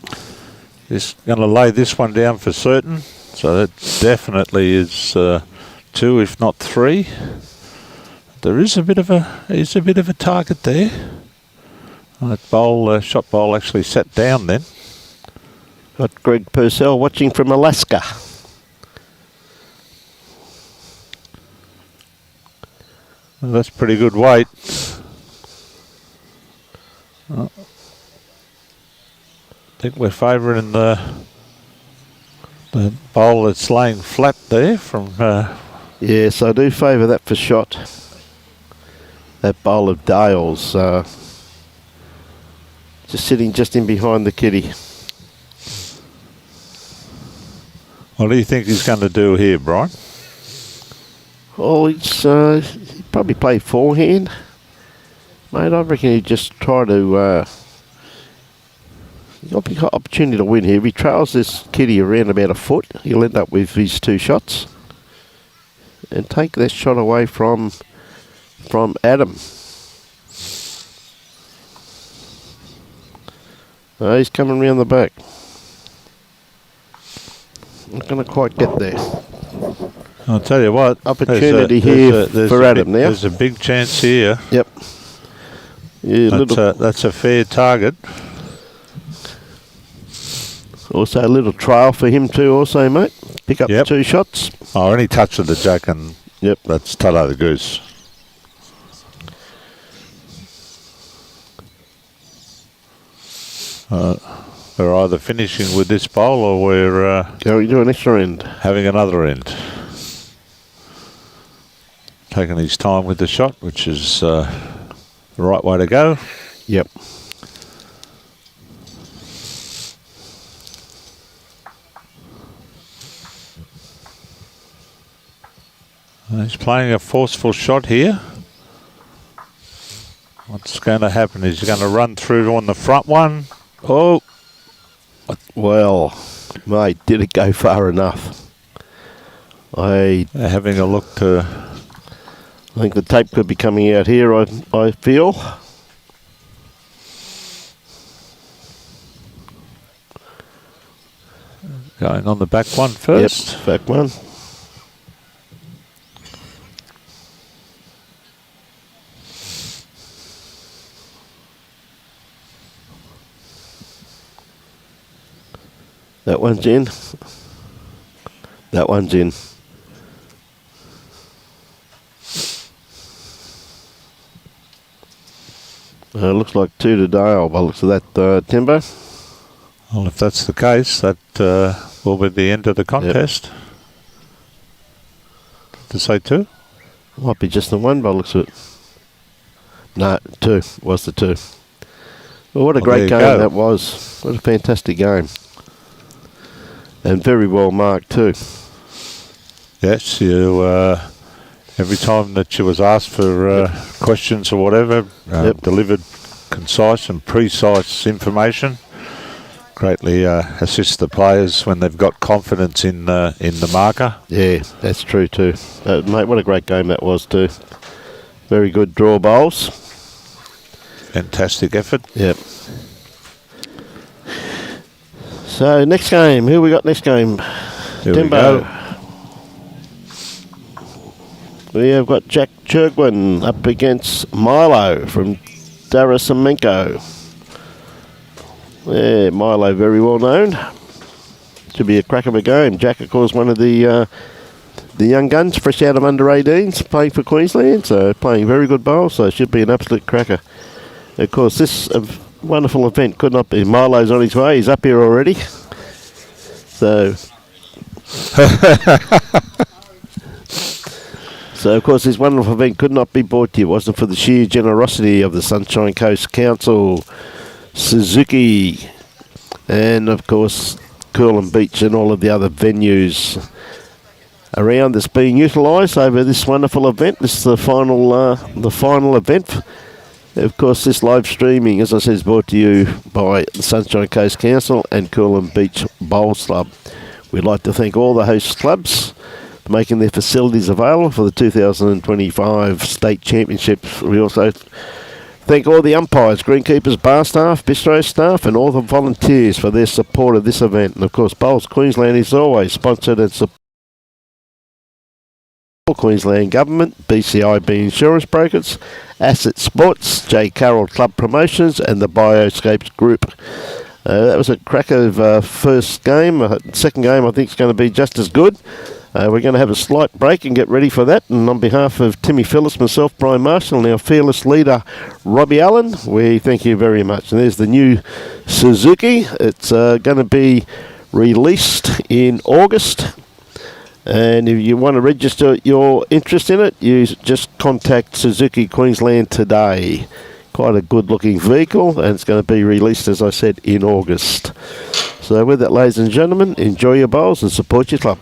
A: Just going to lay this one down for certain. So that definitely is 2, if not 3. There is a bit of a target there. That shot bowl actually sat down then.
B: Got Greg Purcell watching from Alaska.
A: Well, that's pretty good weight. I think we're favouring the bowl that's laying flat there from...
B: Yes, I do favour that for shot. That bowl of Dale's just sitting just in behind the kitty.
A: What do you think he's going to do here, Brian?
B: Oh, he'd probably play forehand. Mate, I reckon he'd just try to... he's got an opportunity to win here. If he trails this kitty around about a foot, he'll end up with his 2 shots. And take this shot away from Adam. He's coming round the back. Not going to quite get there.
A: I'll tell you what.
B: Opportunity here for Adam now.
A: There's a big chance here.
B: Yep. Yeah,
A: That's a fair target.
B: also a little trail for him too also, mate. Pick up 2 shots.
A: Oh, any touch of the jack and that's Tutto the goose. We're either finishing with this bowl or we're
B: going to an extra end.
A: Having another end. Taking his time with the shot, which is the right way to go.
B: Yep.
A: He's playing a forceful shot here. What's going to happen is he's going to run through on the front one. Oh,
B: well, mate, did it go far enough?
A: They're having a look to...
B: I think the tape could be coming out here, I feel.
A: Going on the back one first.
B: Yep, back one. That one's in. That one's in. Looks like 2 to Dale by the looks of that, Timbo.
A: Well, if that's the case, that will be the end of the contest.
B: Yep.
A: To say 2?
B: Might be just the one by the looks of it. No, 2. Was the 2. Well, what a great game that was. What a fantastic game. And very well marked too.
A: Yes, you. Every time that she was asked for questions or whatever, delivered concise and precise information. Greatly assists the players when they've got confidence in the marker.
B: Yeah, that's true too. Mate, what a great game that was too. Very good draw bowls.
A: Fantastic effort.
B: Yep. So next game, who we got next game?
A: Here
B: Timbo. We have got Jack Churgwin up against Milo from Darasimenko. Yeah, Milo very well known. Should be a crack of a game. Jack, of course, one of the young guns, fresh out of under 18s, playing for Queensland, so playing very good bowl, so it should be an absolute cracker. Of course, this wonderful event could not be. Milo's on his way. He's up here already. So, of course, this wonderful event could not be brought to you. It wasn't for the sheer generosity of the Sunshine Coast Council, Suzuki, and, of course, Curlin Beach and all of the other venues around that's being utilised over this wonderful event. This is the final event. Of course, this live streaming, as I said, is brought to you by the Sunshine Coast Council and Curlin Beach Bowls Club. We'd like to thank all the host clubs for making their facilities available for the 2025 State Championships. We also thank all the umpires, greenkeepers, bar staff, bistro staff and all the volunteers for their support of this event. And of course, Bowls Queensland is always sponsored and supported Queensland Government, BCIB Insurance Brokers, Asset Sports, J. Carroll Club Promotions and the Bioscapes Group. That was a crack of first game. Second game I think is going to be just as good. We're going to have a slight break and get ready for that. And on behalf of Timmy Phillips, myself, Brian Marshall, and our fearless leader, Robbie Allen, we thank you very much. And there's the new Suzuki. It's going to be released in August. And if you want to register your interest in it, you just contact Suzuki Queensland today. Quite a good looking vehicle, and it's going to be released, as I said, in August. So with that, ladies and gentlemen, enjoy your bowls and support your club.